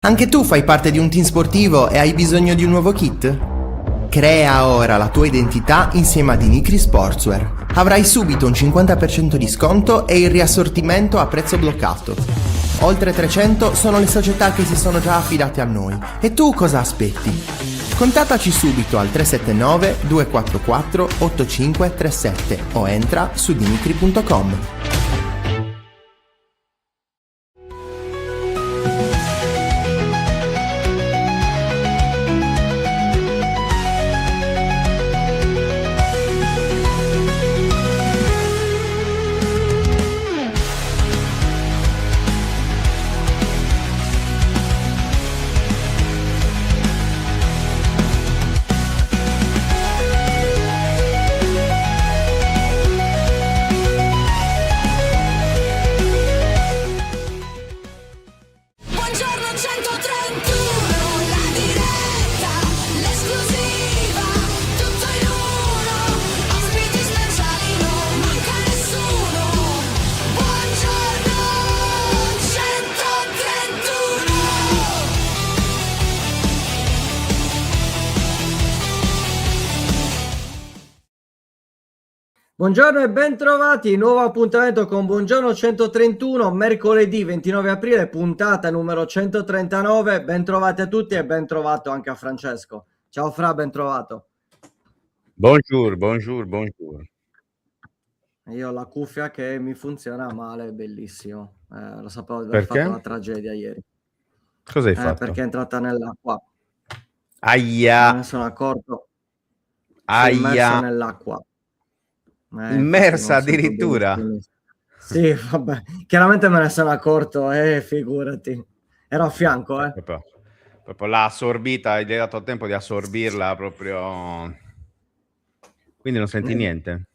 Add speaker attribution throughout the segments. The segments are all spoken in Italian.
Speaker 1: Anche tu fai parte di un team sportivo e hai bisogno di un nuovo kit? Crea ora la tua identità insieme a Dinicri Sportswear. Avrai subito un 50% di sconto e il riassortimento a prezzo bloccato. Oltre 300 sono le società che si sono già affidate a noi. E tu cosa aspetti? Contattaci subito al 379 244 8537 o entra su dinicri.com.
Speaker 2: Buongiorno e ben trovati, nuovo appuntamento con Buongiorno 131, mercoledì 29 aprile, puntata numero 139. Ben trovati a tutti e ben trovato anche a Francesco. Ciao Fra, ben trovato.
Speaker 3: Bonjour, bonjour, bonjour.
Speaker 2: Io ho la cuffia che mi funziona male, bellissimo. Lo sapevo di aver
Speaker 3: Perché?
Speaker 2: fatto una tragedia ieri.
Speaker 3: Cosa hai fatto?
Speaker 2: Perché è entrata nell'acqua.
Speaker 3: Aia!
Speaker 2: Me ne sono accorto. Si è immersa nell'acqua.
Speaker 3: Immersa addirittura?
Speaker 2: Sì, vabbè, chiaramente me ne sono accorto, figurati. Ero a fianco,
Speaker 3: Proprio l'ha assorbita, gli hai dato tempo di assorbirla proprio. Quindi non senti niente?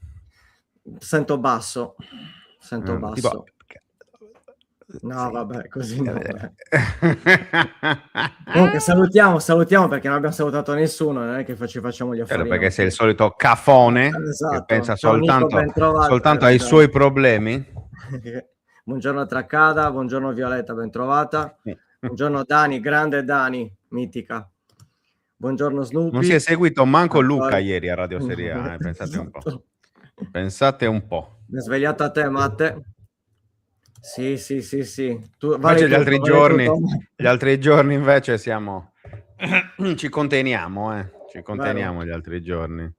Speaker 2: Sento basso. Basso.
Speaker 3: Tipo...
Speaker 2: No,
Speaker 3: sì.
Speaker 2: Vabbè, così no. Comunque salutiamo perché non abbiamo salutato nessuno, non è che ci facciamo gli affari.
Speaker 3: Perché sei il solito cafone
Speaker 2: esatto.
Speaker 3: Che pensa
Speaker 2: Ciao,
Speaker 3: soltanto ai suoi problemi.
Speaker 2: Buongiorno Traccada, buongiorno Violetta, ben trovata. Buongiorno Dani, grande Dani, mitica. Buongiorno Snoopy.
Speaker 3: Non si è seguito manco Luca ieri a Radio Serie A, pensate un po'. Pensate un po'.
Speaker 2: Mi è svegliato a te, Matte. Sì.
Speaker 3: Tu, invece gli altri giorni invece ci conteniamo, gli altri giorni.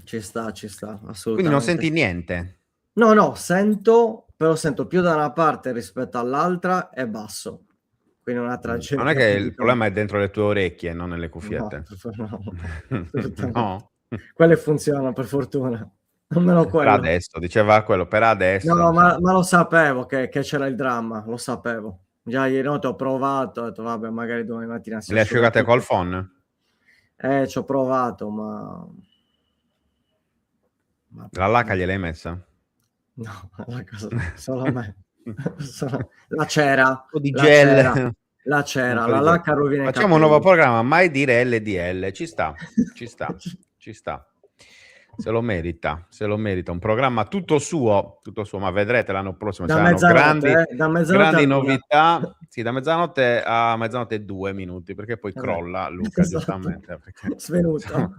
Speaker 2: Ci sta, assolutamente.
Speaker 3: Quindi non senti niente?
Speaker 2: No, sento più da una parte rispetto all'altra e basso. Quindi una tragedia.
Speaker 3: Non è che il problema è dentro le tue orecchie, non nelle cuffiette?
Speaker 2: No. Quelle funzionano, per fortuna. Almeno quello.
Speaker 3: Per adesso, diceva quello, per adesso.
Speaker 2: No, ma lo sapevo che c'era il dramma, lo sapevo. Già ieri notte ho provato, ho detto vabbè, magari domani mattina si
Speaker 3: le asciugate col phon?
Speaker 2: Ci ho provato, ma...
Speaker 3: La lacca gliel'hai messa?
Speaker 2: No, solo a me. La cera.
Speaker 3: Di gel.
Speaker 2: La cera, la lacca rovina i
Speaker 3: Facciamo un nuovo programma, mai dire LDL, ci sta. Se lo merita, un programma tutto suo, ma vedrete l'anno prossimo saranno grandi novità. Sì, da mezzanotte a mezzanotte e 2 minuti, perché poi crolla Luca,
Speaker 2: esatto.
Speaker 3: Giustamente.
Speaker 2: Svenuto.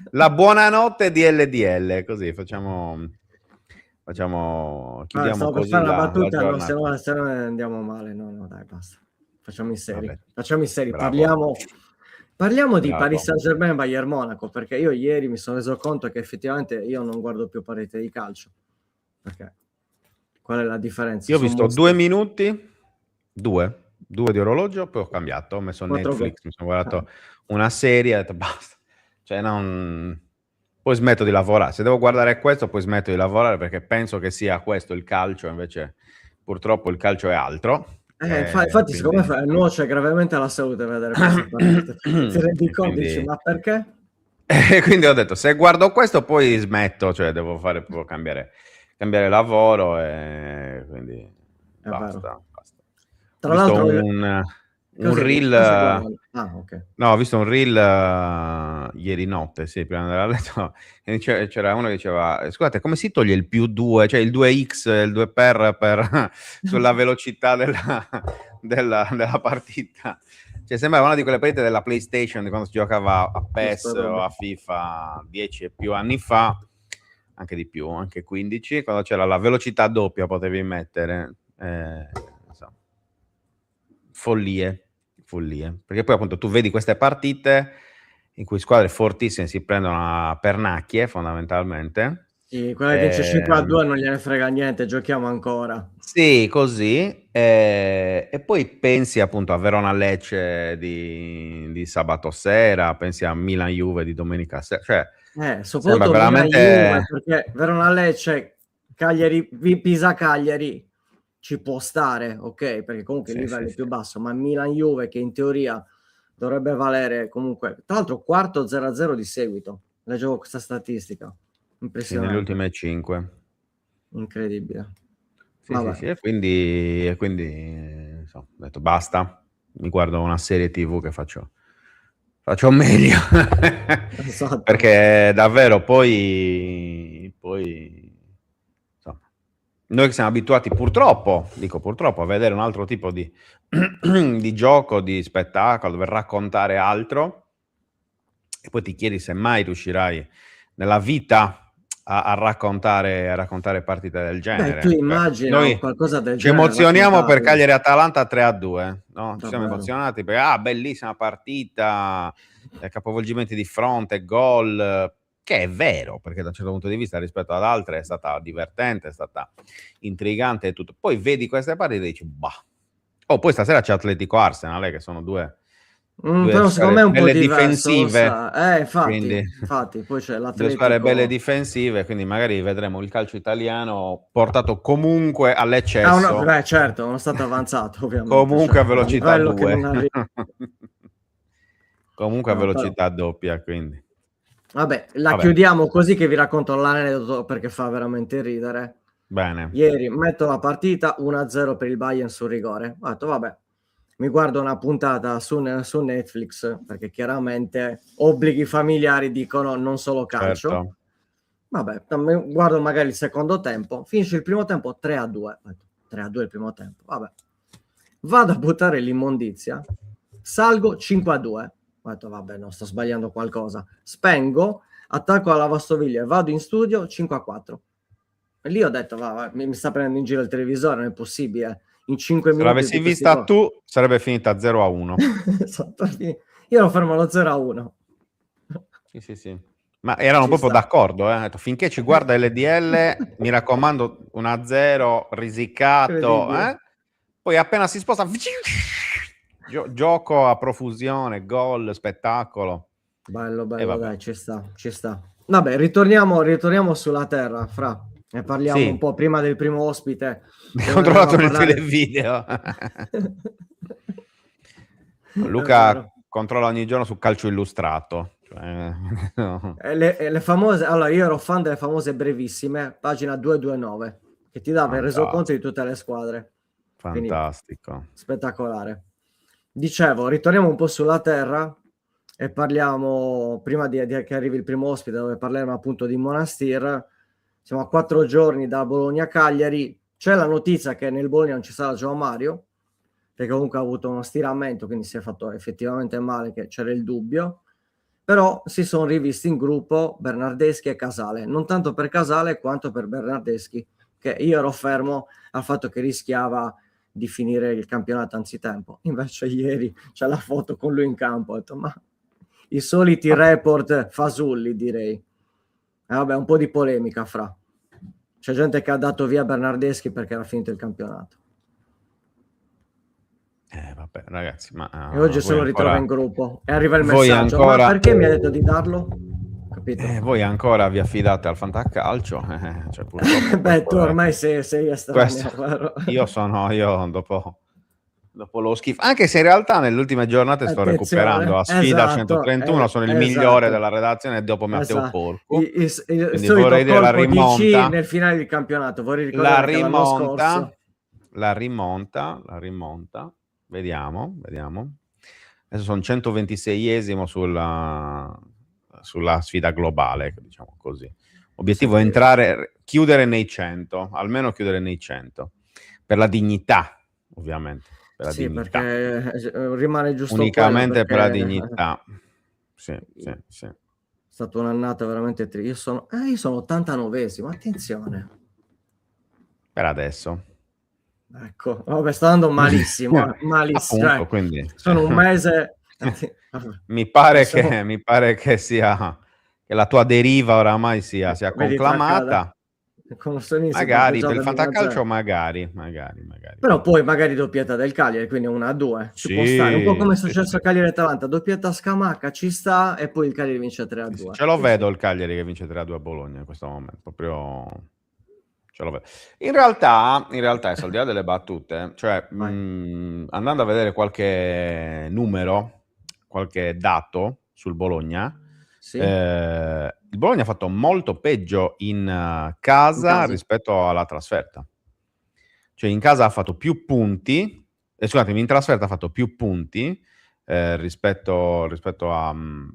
Speaker 3: La buonanotte di LDL, così chiudiamo
Speaker 2: stavo
Speaker 3: così
Speaker 2: per fare
Speaker 3: la
Speaker 2: battuta,
Speaker 3: giornata.
Speaker 2: se no andiamo male. No, dai, basta. Facciamo i seri.
Speaker 3: Bravo.
Speaker 2: Parliamo di Paris Saint-Germain e Bayern Monaco, perché io ieri mi sono reso conto che effettivamente io non guardo più partite di calcio. Perché qual è la differenza?
Speaker 3: Io ho visto 2 minuti, due di orologio, poi ho cambiato, ho messo Netflix, mi sono guardato una serie, ho detto basta. Poi smetto di lavorare. Se devo guardare questo, poi smetto di lavorare, perché penso che sia questo il calcio, invece purtroppo il calcio è altro.
Speaker 2: Infatti quindi... secondo me nuoce gravemente alla salute vedere queste partite. Ti rendi conto, dici, ma perché?
Speaker 3: Quindi ho detto, se guardo questo poi smetto, cioè devo fare proprio cambiare lavoro, e quindi basta.
Speaker 2: Tra l'altro
Speaker 3: un reel ho visto un reel ieri notte, sì, prima di andare a letto, e c'era uno che diceva scusate, come si toglie il +2, cioè il 2x, il 2 per sulla velocità della partita, Cioè, sembrava una di quelle partite della PlayStation di quando si giocava a PES o a FIFA 10 e più anni fa, anche di più, anche 15, quando c'era la velocità doppia potevi mettere, insomma, follie, perché poi appunto tu vedi queste partite in cui squadre fortissime si prendono a pernacchie fondamentalmente.
Speaker 2: Sì, quella che vince 5-2 non gliene frega niente, giochiamo ancora.
Speaker 3: Sì, così, e poi pensi appunto a Verona-Lecce di sabato sera, pensi a Milan-Juve di domenica sera, cioè sembra
Speaker 2: Soprattutto Milan-Juve,
Speaker 3: veramente...
Speaker 2: perché Verona-Lecce, Cagliari, Pisa-Cagliari ci può stare, ok? Perché comunque il
Speaker 3: Sì,
Speaker 2: livello
Speaker 3: sì,
Speaker 2: è più
Speaker 3: sì.
Speaker 2: basso, ma Milan-Juve che in teoria dovrebbe valere comunque, tra l'altro quarto 0-0 di seguito, leggevo questa statistica,
Speaker 3: Sì, nelle
Speaker 2: impressionante,
Speaker 3: ultime 5.
Speaker 2: incredibile.
Speaker 3: Sì, sì,
Speaker 2: Vabbè,
Speaker 3: sì, e quindi insomma, ho detto basta, mi guardo una serie TV che faccio meglio.
Speaker 2: esatto.
Speaker 3: Perché davvero poi insomma, noi che siamo abituati purtroppo a vedere un altro tipo di, di gioco, di spettacolo, dove raccontare altro, e poi ti chiedi se mai riuscirai nella vita a raccontare partite del
Speaker 2: Beh, tu
Speaker 3: genere. Cioè,
Speaker 2: immagina
Speaker 3: noi
Speaker 2: qualcosa del
Speaker 3: ci
Speaker 2: genere
Speaker 3: emozioniamo per
Speaker 2: raccontarlo,
Speaker 3: Cagliari-Atalanta 3-2, no? Ci siamo
Speaker 2: davvero.
Speaker 3: emozionati perché, bellissima partita, capovolgimenti di fronte, gol, che è vero, perché da un certo punto di vista rispetto ad altre è stata divertente, è stata intrigante e tutto. Poi vedi queste partite e dici, bah. Oh, poi stasera c'è Atletico-Arsenal, che sono due
Speaker 2: Però secondo me
Speaker 3: squadre
Speaker 2: è un po'
Speaker 3: belle
Speaker 2: diverso, lo
Speaker 3: difensive,
Speaker 2: sa. Infatti,
Speaker 3: quindi
Speaker 2: infatti, poi c'è
Speaker 3: due squadre belle
Speaker 2: l'Atletico.
Speaker 3: difensive, quindi magari vedremo il calcio italiano portato comunque all'eccesso,
Speaker 2: Beh, certo, uno stato avanzato, ovviamente,
Speaker 3: comunque a
Speaker 2: cioè, a
Speaker 3: velocità
Speaker 2: livello che
Speaker 3: 2,
Speaker 2: non arriva.
Speaker 3: comunque a
Speaker 2: No, però.
Speaker 3: velocità doppia, quindi.
Speaker 2: Vabbè, la
Speaker 3: Vabbè,
Speaker 2: chiudiamo così che vi racconto l'aneddoto perché fa veramente ridere.
Speaker 3: bene,
Speaker 2: Ieri metto la partita 1-0 per il Bayern sul rigore. Ho detto, vabbè, mi guardo una puntata su Netflix perché chiaramente obblighi familiari dicono non solo calcio.
Speaker 3: certo.
Speaker 2: Vabbè, guardo magari il secondo tempo. Finisce il primo tempo 3-2. 3-2 il primo tempo. Vabbè. Vado a buttare l'immondizia. Salgo 5-2. Ho detto, vabbè, no, sto sbagliando qualcosa. Spengo, attacco la lavastoviglie, vado in studio 5-4. E lì ho detto, mi sta prendendo in giro il televisore, non è possibile. In 5
Speaker 3: Se
Speaker 2: minuti
Speaker 3: l'avessi
Speaker 2: tutti questi
Speaker 3: vista
Speaker 2: gol.
Speaker 3: tu, sarebbe finita 0-1.
Speaker 2: Esatto, io lo fermo allo 0-1.
Speaker 3: Sì, sì, sì. Ma erano
Speaker 2: Ci
Speaker 3: proprio
Speaker 2: sta.
Speaker 3: d'accordo, eh? Ha detto, finché ci guarda LDL, mi raccomando, 1-0, risicato,
Speaker 2: Incredibile.
Speaker 3: eh? Poi appena si sposta, gioco a profusione, gol, spettacolo.
Speaker 2: Bello,
Speaker 3: E
Speaker 2: bello,
Speaker 3: vabbè.
Speaker 2: dai, ci sta, ci sta. Vabbè, ritorniamo sulla terra, Fra. Ne parliamo un
Speaker 3: Sì,
Speaker 2: po' prima del primo ospite, che
Speaker 3: ho
Speaker 2: andremo a
Speaker 3: trovato nel
Speaker 2: parlare.
Speaker 3: televideo.
Speaker 2: È
Speaker 3: Luca
Speaker 2: vero.
Speaker 3: controlla ogni giorno su Calcio Illustrato. Cioè, no.
Speaker 2: Le famose, allora io ero fan delle famose brevissime, pagina 229, che ti dava il resoconto di
Speaker 3: Fantastico,
Speaker 2: tutte le squadre. Quindi
Speaker 3: fantastico.
Speaker 2: spettacolare. Dicevo, ritorniamo un po' sulla terra e parliamo, prima di che arrivi il primo ospite, dove parleremo appunto di Monastir. Siamo a 4 giorni da Bologna-Cagliari. C'è la notizia che nel Bologna non ci sarà Gio Mario, perché comunque ha avuto uno stiramento, quindi si è fatto effettivamente male, che c'era il dubbio. Però si sono rivisti in gruppo Bernardeschi e Casale, non tanto per Casale quanto per Bernardeschi, che io ero fermo al fatto che rischiava di finire il campionato anzitempo. Invece ieri c'è la foto con lui in campo, ho detto, ma i soliti
Speaker 3: Vabbè.
Speaker 2: report fasulli, direi. Vabbè, un po' di polemica, Fra. C'è gente che ha dato via Bernardeschi perché era finito il campionato.
Speaker 3: Vabbè, ragazzi, ma
Speaker 2: E oggi se
Speaker 3: voi
Speaker 2: lo ritrova
Speaker 3: ancora,
Speaker 2: in gruppo e arriva il
Speaker 3: voi
Speaker 2: messaggio, ma
Speaker 3: ancora,
Speaker 2: perché mi ha detto di darlo? Capito?
Speaker 3: voi ancora vi affidate al fantacalcio, cioè purtroppo
Speaker 2: Beh, tu
Speaker 3: questo è,
Speaker 2: ormai sei
Speaker 3: questo,
Speaker 2: estraneo, vero?
Speaker 3: io dopo lo schifo, anche se in realtà nelle ultime giornate sto recuperando
Speaker 2: Attenzione,
Speaker 3: a sfida
Speaker 2: esatto,
Speaker 3: 131, sono il migliore
Speaker 2: esatto,
Speaker 3: della redazione dopo Matteo
Speaker 2: esatto.
Speaker 3: Porcu,
Speaker 2: Il
Speaker 3: quindi
Speaker 2: solito
Speaker 3: vorrei dire
Speaker 2: colpo di C nel finale del campionato. Vorrei
Speaker 3: la
Speaker 2: ricordare che l'anno
Speaker 3: rimonta,
Speaker 2: scorso,
Speaker 3: vediamo. Adesso sono 126esimo sulla sfida globale, diciamo così. Obiettivo è
Speaker 2: senti,
Speaker 3: chiudere nei 100, almeno chiudere nei 100, per la dignità, ovviamente, per la
Speaker 2: Sì,
Speaker 3: dignità.
Speaker 2: perché rimane giusto
Speaker 3: Unicamente
Speaker 2: quello,
Speaker 3: per la
Speaker 2: perché
Speaker 3: dignità. Sì.
Speaker 2: è stata un'annata veramente io sono 89esimo, attenzione.
Speaker 3: Per adesso.
Speaker 2: Ecco, vabbè, sta andando malissimo, malissimo,
Speaker 3: Appunto, quindi
Speaker 2: sono un mese
Speaker 3: mi pare
Speaker 2: siamo
Speaker 3: che sia che la tua deriva oramai sia
Speaker 2: vedi tra
Speaker 3: conclamata.
Speaker 2: con inizia proprio
Speaker 3: Magari
Speaker 2: già
Speaker 3: per il
Speaker 2: dal
Speaker 3: fantacalcio
Speaker 2: 1-0.
Speaker 3: magari.
Speaker 2: Però poi magari doppietta del Cagliari, quindi 1-2, ci può stare, un po'
Speaker 3: Sì,
Speaker 2: come è
Speaker 3: sì,
Speaker 2: successo a
Speaker 3: sì.
Speaker 2: Cagliari e Atalanta, doppietta a Scamacca, ci sta, e poi il Cagliari vince
Speaker 3: Sì, sì.
Speaker 2: 3-2.
Speaker 3: Ce lo
Speaker 2: Sì, sì.
Speaker 3: vedo il Cagliari che vince 3-2 a Bologna in questo momento, proprio ce lo vedo. In realtà adesso, al di là delle battute, cioè,
Speaker 2: Vai.
Speaker 3: andando a vedere qualche numero, qualche dato sul Bologna,
Speaker 2: Sì?
Speaker 3: il Bologna ha fatto molto peggio in
Speaker 2: In
Speaker 3: casa
Speaker 2: casa?
Speaker 3: rispetto alla trasferta. Cioè in casa ha fatto più punti, scusatemi, in trasferta ha fatto più punti rispetto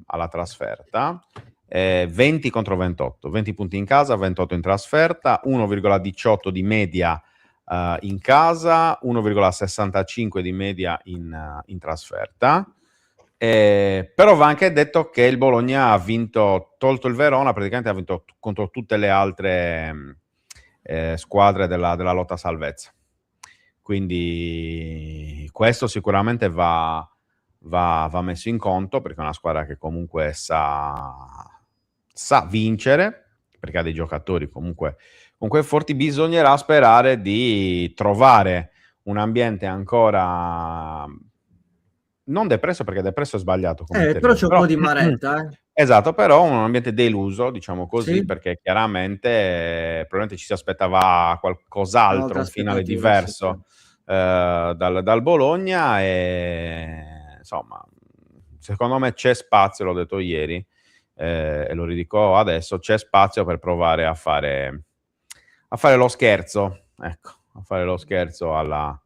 Speaker 3: alla trasferta. 20 contro 28, 20 punti in casa, 28 in trasferta, 1,18 di media in casa, 1,65 di media in trasferta. Però va anche detto che il Bologna ha vinto, tolto il Verona, praticamente ha vinto contro tutte le altre squadre della lotta salvezza. Quindi questo sicuramente va messo in conto, perché è una squadra che comunque sa vincere, perché ha dei giocatori comunque forti. Bisognerà sperare di trovare un ambiente ancora non depresso, perché depresso è sbagliato come
Speaker 2: Però
Speaker 3: termine,
Speaker 2: c'è un
Speaker 3: però
Speaker 2: po' di maretta,
Speaker 3: esatto, però un ambiente deluso, diciamo così,
Speaker 2: Sì?
Speaker 3: perché chiaramente probabilmente ci si aspettava qualcos'altro,
Speaker 2: Altre
Speaker 3: un finale
Speaker 2: aspettative, sì, sì.
Speaker 3: diverso dal Bologna, e insomma, secondo me c'è spazio, l'ho detto ieri e lo ridico adesso, c'è spazio per provare a fare lo scherzo, ecco, a fare lo scherzo alla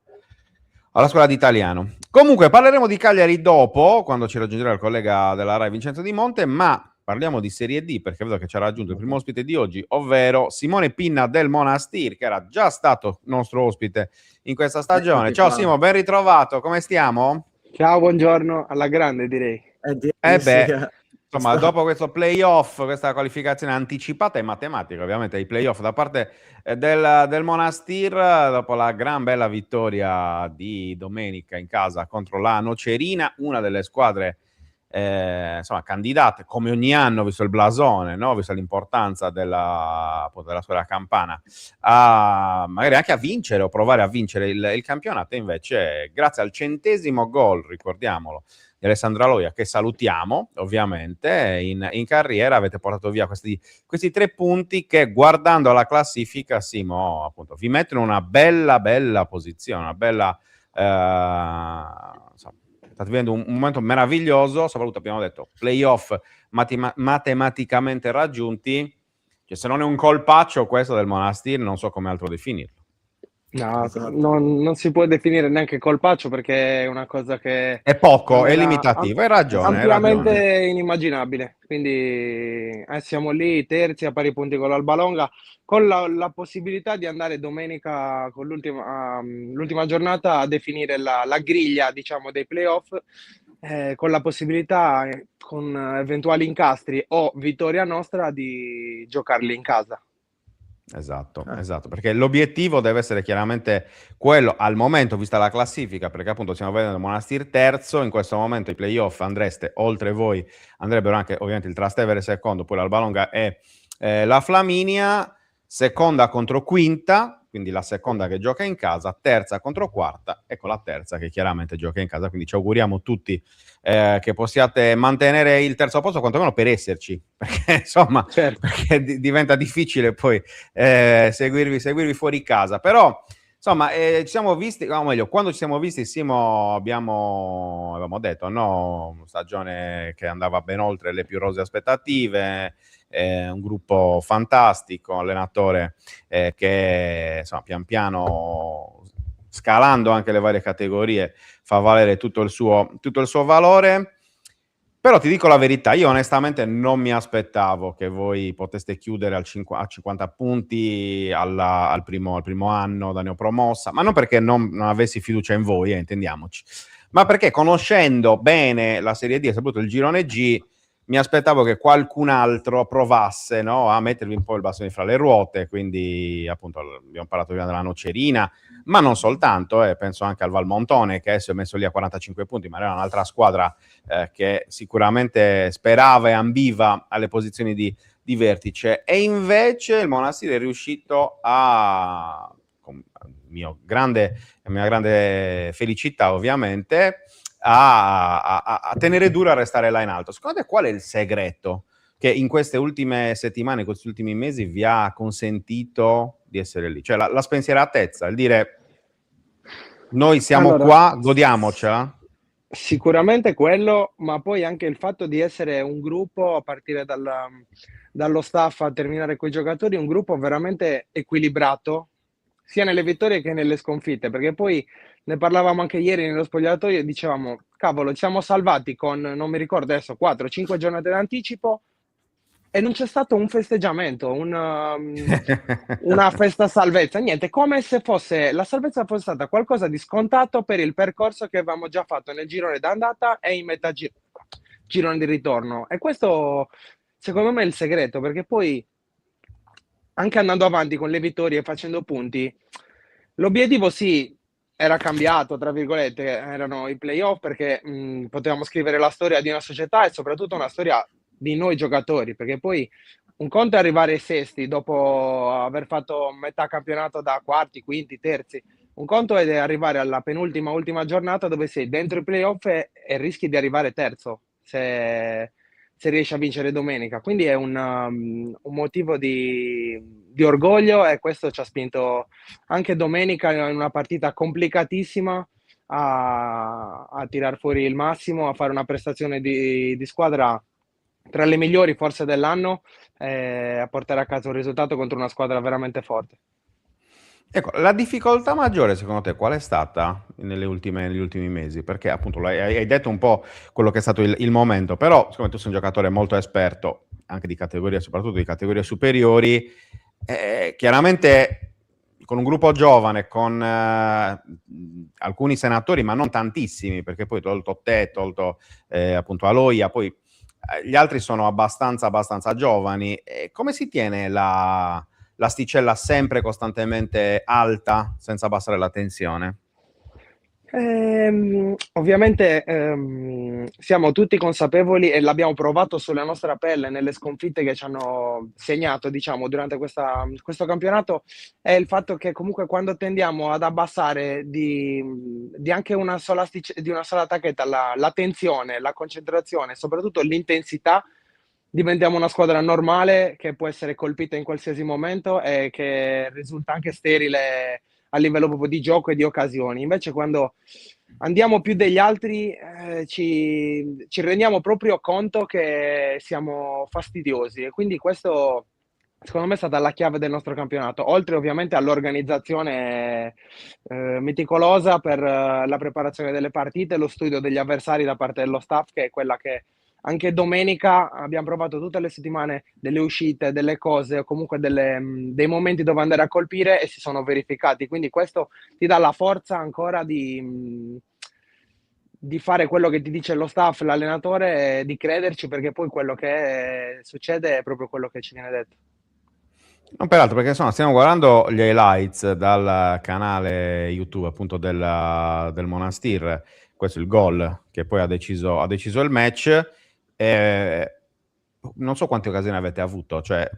Speaker 3: scuola di italiano. Comunque parleremo di Cagliari dopo, quando ci raggiungerà il collega della Rai Vincenzo Di Monte, ma parliamo di Serie D, perché vedo che ci ha raggiunto il primo ospite di oggi, ovvero Simone Pinna del Monastir, che era già stato nostro ospite in questa stagione.
Speaker 2: Eccoti
Speaker 3: Ciao
Speaker 2: qua.
Speaker 3: Simo, ben ritrovato, come stiamo?
Speaker 4: Ciao, buongiorno, alla grande direi.
Speaker 2: Direi
Speaker 3: Eh
Speaker 2: di sì.
Speaker 3: beh, insomma,
Speaker 2: Sta-
Speaker 3: dopo questo playoff, questa qualificazione anticipata e matematica, ovviamente, i playoff da parte del Monastir, dopo la gran bella vittoria di domenica in casa contro la Nocerina, una delle squadre insomma, candidate, come ogni anno, visto il blasone, no? Visto l'importanza appunto, della squadra campana, magari anche a vincere o provare a vincere il campionato. Invece, grazie al 100° gol, ricordiamolo, di Alessandra Loia, che salutiamo ovviamente, in carriera avete portato via questi 3 punti che, guardando la classifica, Simo, appunto, vi mettono in una bella posizione, una bella insomma, state vivendo un momento meraviglioso, soprattutto abbiamo detto playoff matematicamente raggiunti, cioè, se non è un colpaccio questo del Monastir, non so come altro definirlo.
Speaker 4: No,
Speaker 2: Esatto.
Speaker 4: non si può definire neanche colpaccio perché è una cosa che
Speaker 3: È poco,
Speaker 4: non
Speaker 3: è
Speaker 4: era
Speaker 3: limitativo, hai ragione,
Speaker 4: ampiamente inimmaginabile. Quindi siamo lì terzi a pari punti con l'Albalonga, con la possibilità di andare domenica con l'ultima giornata a definire la griglia, diciamo, dei playoff, con la possibilità, con eventuali incastri o vittoria nostra, di giocarli in casa.
Speaker 3: Esatto, perché l'obiettivo deve essere chiaramente quello, al momento, vista la classifica, perché appunto stiamo vedendo il Monastir terzo, in questo momento i playoff andreste, oltre voi, andrebbero anche ovviamente il Trastevere secondo, poi l'Albalonga e la Flaminia, seconda contro quinta, quindi la seconda che gioca in casa, terza contro quarta, e con la terza che chiaramente gioca in casa, quindi ci auguriamo tutti che possiate mantenere il terzo posto, quantomeno per esserci, perché insomma,
Speaker 4: Certo.
Speaker 3: perché diventa difficile poi seguirvi fuori casa. Però insomma ci siamo visti, o meglio, quando ci siamo visti, Simo, avevamo detto, no, stagione che andava ben oltre le più rose aspettative, un gruppo fantastico, allenatore che insomma, pian piano, scalando anche le varie categorie, fa valere tutto il suo valore. Però ti dico la verità, io onestamente non mi aspettavo che voi poteste chiudere a 50 punti al primo anno da neopromossa, ma non perché non avessi fiducia in voi, intendiamoci, ma perché conoscendo bene la Serie D e soprattutto il girone G, mi aspettavo che qualcun altro provasse, no, a mettervi un po' il bastone fra le ruote, quindi appunto abbiamo parlato prima della Nocerina, ma non soltanto, penso anche al Valmontone che adesso è messo lì a 45 punti, ma era un'altra squadra che sicuramente sperava e ambiva alle posizioni di vertice, e invece il Monastir è riuscito con mia grande felicità ovviamente, a tenere duro a restare là in alto. Secondo te qual è il segreto che in queste ultime settimane, in questi ultimi mesi vi ha consentito di essere lì? Cioè la spensieratezza, il dire noi siamo qua, godiamocela?
Speaker 4: Sicuramente quello, ma poi anche il fatto di essere un gruppo, a partire dallo staff a terminare coi giocatori, un gruppo veramente equilibrato, sia nelle vittorie che nelle sconfitte, perché poi ne parlavamo anche ieri nello spogliatoio e dicevamo, cavolo, ci siamo salvati con, non mi ricordo adesso, 4-5 giornate d'anticipo e non c'è stato un festeggiamento, una festa salvezza, niente, come se fosse la salvezza fosse stata qualcosa di scontato per il percorso che avevamo già fatto nel girone d'andata e in metà girone di ritorno. E questo secondo me è il segreto, perché poi anche andando avanti con le vittorie e facendo punti, l'obiettivo sì era cambiato, tra virgolette, erano i playoff perché potevamo scrivere la storia di una società e soprattutto una storia di noi giocatori, perché poi un conto è arrivare ai sesti dopo aver fatto metà campionato da quarti, quinti, terzi, un conto è arrivare alla penultima, ultima giornata dove sei dentro i playoff e rischi di arrivare terzo se riesci a vincere domenica. Quindi è un motivo di orgoglio e questo ci ha spinto anche domenica in una partita complicatissima a tirar fuori il massimo, a fare una prestazione di squadra tra le migliori forse dell'anno e a portare a casa un risultato contro una squadra veramente forte.
Speaker 3: Ecco, la difficoltà maggiore secondo te qual è stata negli ultimi mesi? Perché appunto hai detto un po' quello che è stato il momento, però siccome tu sei un giocatore molto esperto, anche di categorie, soprattutto di categorie superiori, chiaramente con un gruppo giovane, con alcuni senatori, ma non tantissimi, perché poi tolto te, tolto appunto Aloia, poi gli altri sono abbastanza giovani, come si tiene l'asticella sempre costantemente alta senza abbassare la tensione?
Speaker 4: Ovviamente siamo tutti consapevoli e l'abbiamo provato sulla nostra pelle nelle sconfitte che ci hanno segnato, diciamo, durante questo campionato, è il fatto che comunque quando tendiamo ad abbassare di anche di una sola tacchetta la tensione, la concentrazione, soprattutto l'intensità, diventiamo una squadra normale che può essere colpita in qualsiasi momento e che risulta anche sterile a livello proprio di gioco e di occasioni. Invece quando andiamo più degli altri ci rendiamo proprio conto che siamo fastidiosi e quindi questo secondo me è stata la chiave del nostro campionato, oltre ovviamente all'organizzazione meticolosa per la preparazione delle partite, lo studio degli avversari da parte dello staff, che è quella che anche domenica abbiamo provato tutte le settimane delle uscite, delle cose o comunque dei momenti dove andare a colpire e si sono verificati. Quindi questo ti dà la forza ancora di fare quello che ti dice lo staff, l'allenatore, e di crederci perché poi quello che succede è proprio quello che ci viene detto.
Speaker 3: Non peraltro, perché insomma stiamo guardando gli highlights dal canale YouTube appunto del Monastir, questo è il gol che poi ha deciso il match. Non so quante occasioni avete avuto, cioè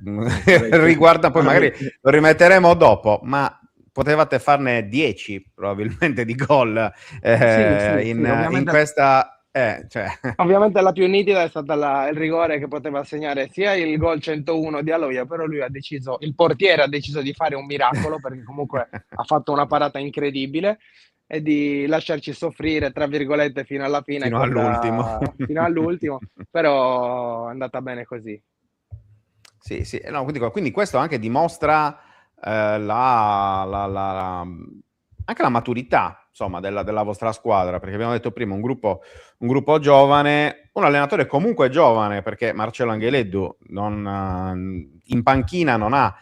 Speaker 3: riguarda, poi magari lo rimetteremo dopo, ma potevate farne 10 probabilmente di gol
Speaker 4: Sì,
Speaker 3: in questa... cioè.
Speaker 4: Ovviamente la più nitida è stata il rigore che poteva segnare sia il gol 101 di Aloia, però lui il portiere ha deciso di fare un miracolo perché comunque ha fatto una parata incredibile e di lasciarci soffrire, tra virgolette, fino alla fine,
Speaker 3: Fino all'ultimo.
Speaker 4: fino all'ultimo, però è andata bene così.
Speaker 3: Sì, no, quindi questo anche dimostra anche la maturità, insomma, della vostra squadra, perché abbiamo detto prima un gruppo giovane, un allenatore comunque giovane, perché Marcello Angeleddu in panchina non ha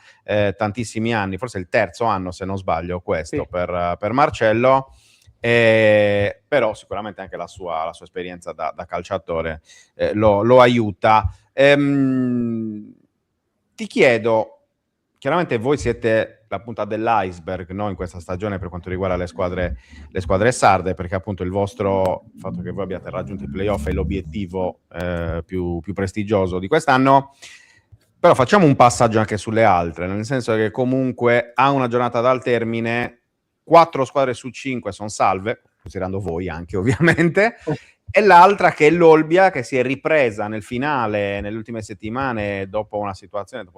Speaker 3: tantissimi anni, forse il terzo anno se non sbaglio questo,
Speaker 4: Sì.
Speaker 3: per Marcello, però sicuramente anche la sua esperienza da calciatore lo aiuta. Ti chiedo, chiaramente voi siete la punta dell'iceberg, no, in questa stagione per quanto riguarda le squadre sarde, perché appunto il fatto che voi abbiate raggiunto i playoff è l'obiettivo più prestigioso di quest'anno. Però facciamo un passaggio anche sulle altre, nel senso che comunque a una giornata dal termine 4 squadre su 5 sono salve, considerando voi anche ovviamente, e l'altra che è l'Olbia, che si è ripresa nel finale, nelle ultime settimane, dopo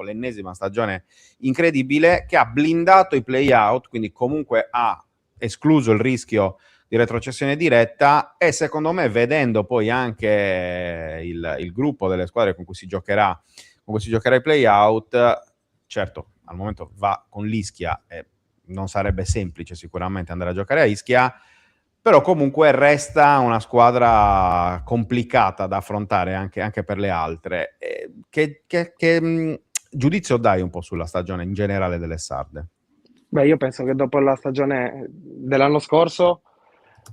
Speaker 3: l'ennesima stagione incredibile, che ha blindato i play-out, quindi comunque ha escluso il rischio di retrocessione diretta, e secondo me, vedendo poi anche il gruppo delle squadre con cui si giocherà i play-out, certo, al momento va con l'Ischia e non sarebbe semplice sicuramente andare a giocare a Ischia, però comunque resta una squadra complicata da affrontare anche per le altre. Che giudizio dai un po' sulla stagione in generale delle sarde?
Speaker 4: Beh, io penso che dopo la stagione dell'anno scorso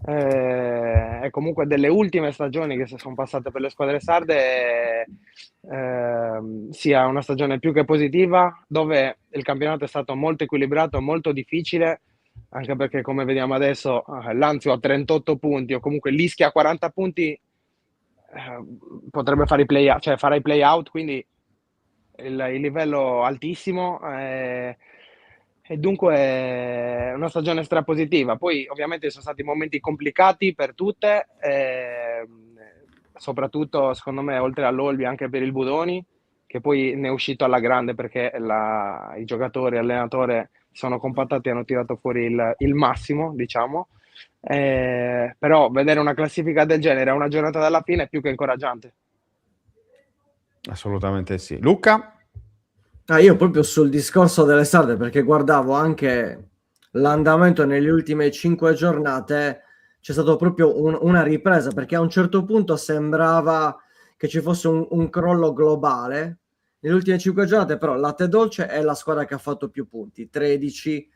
Speaker 4: e comunque delle ultime stagioni che si sono passate per le squadre sarde, sia una stagione più che positiva, dove il campionato è stato molto equilibrato, molto difficile, anche perché come vediamo adesso l'Anzio ha 38 punti o comunque l'Ischia ha 40 punti, potrebbe fare cioè farà i play-out, quindi il livello altissimo, e dunque è una stagione strapositiva. Poi ovviamente sono stati momenti complicati per tutte, soprattutto secondo me oltre all'Olbia anche per il Budoni, che poi ne è uscito alla grande perché i giocatori, l'allenatore sono compattati e hanno tirato fuori il massimo, diciamo. Però vedere una classifica del genere a una giornata dalla fine è più che incoraggiante.
Speaker 3: Assolutamente sì. Luca?
Speaker 2: Io proprio sul discorso delle sarde, perché guardavo anche l'andamento nelle ultime 5 giornate, c'è stato proprio una ripresa, perché a un certo punto sembrava che ci fosse un crollo globale. Nelle ultime 5 giornate però Latte Dolce è la squadra che ha fatto più punti, 13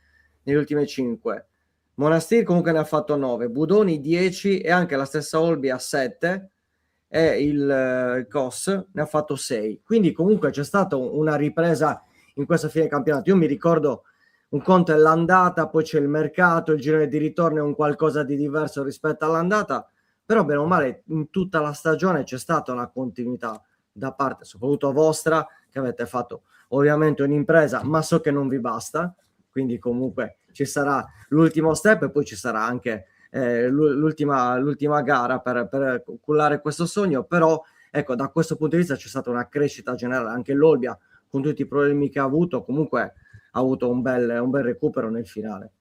Speaker 2: nelle ultime 5. Monastir comunque ne ha fatto 9, Budoni 10 e anche la stessa Olbia 7, e il COS ne ha fatto 6. Quindi comunque c'è stata una ripresa in questa fine campionato. Io mi ricordo, un conto è l'andata, poi c'è il mercato, il girone di ritorno è un qualcosa di diverso rispetto all'andata, però bene o male in tutta la stagione c'è stata una continuità da parte soprattutto vostra, che avete fatto ovviamente un'impresa, ma so che non vi basta, quindi comunque ci sarà l'ultimo step e poi ci sarà anche l'ultima gara per cullare questo sogno. Però ecco, da questo punto di vista c'è stata una crescita generale. Anche l'Olbia, con tutti i problemi che ha avuto, comunque ha avuto un bel recupero nel finale.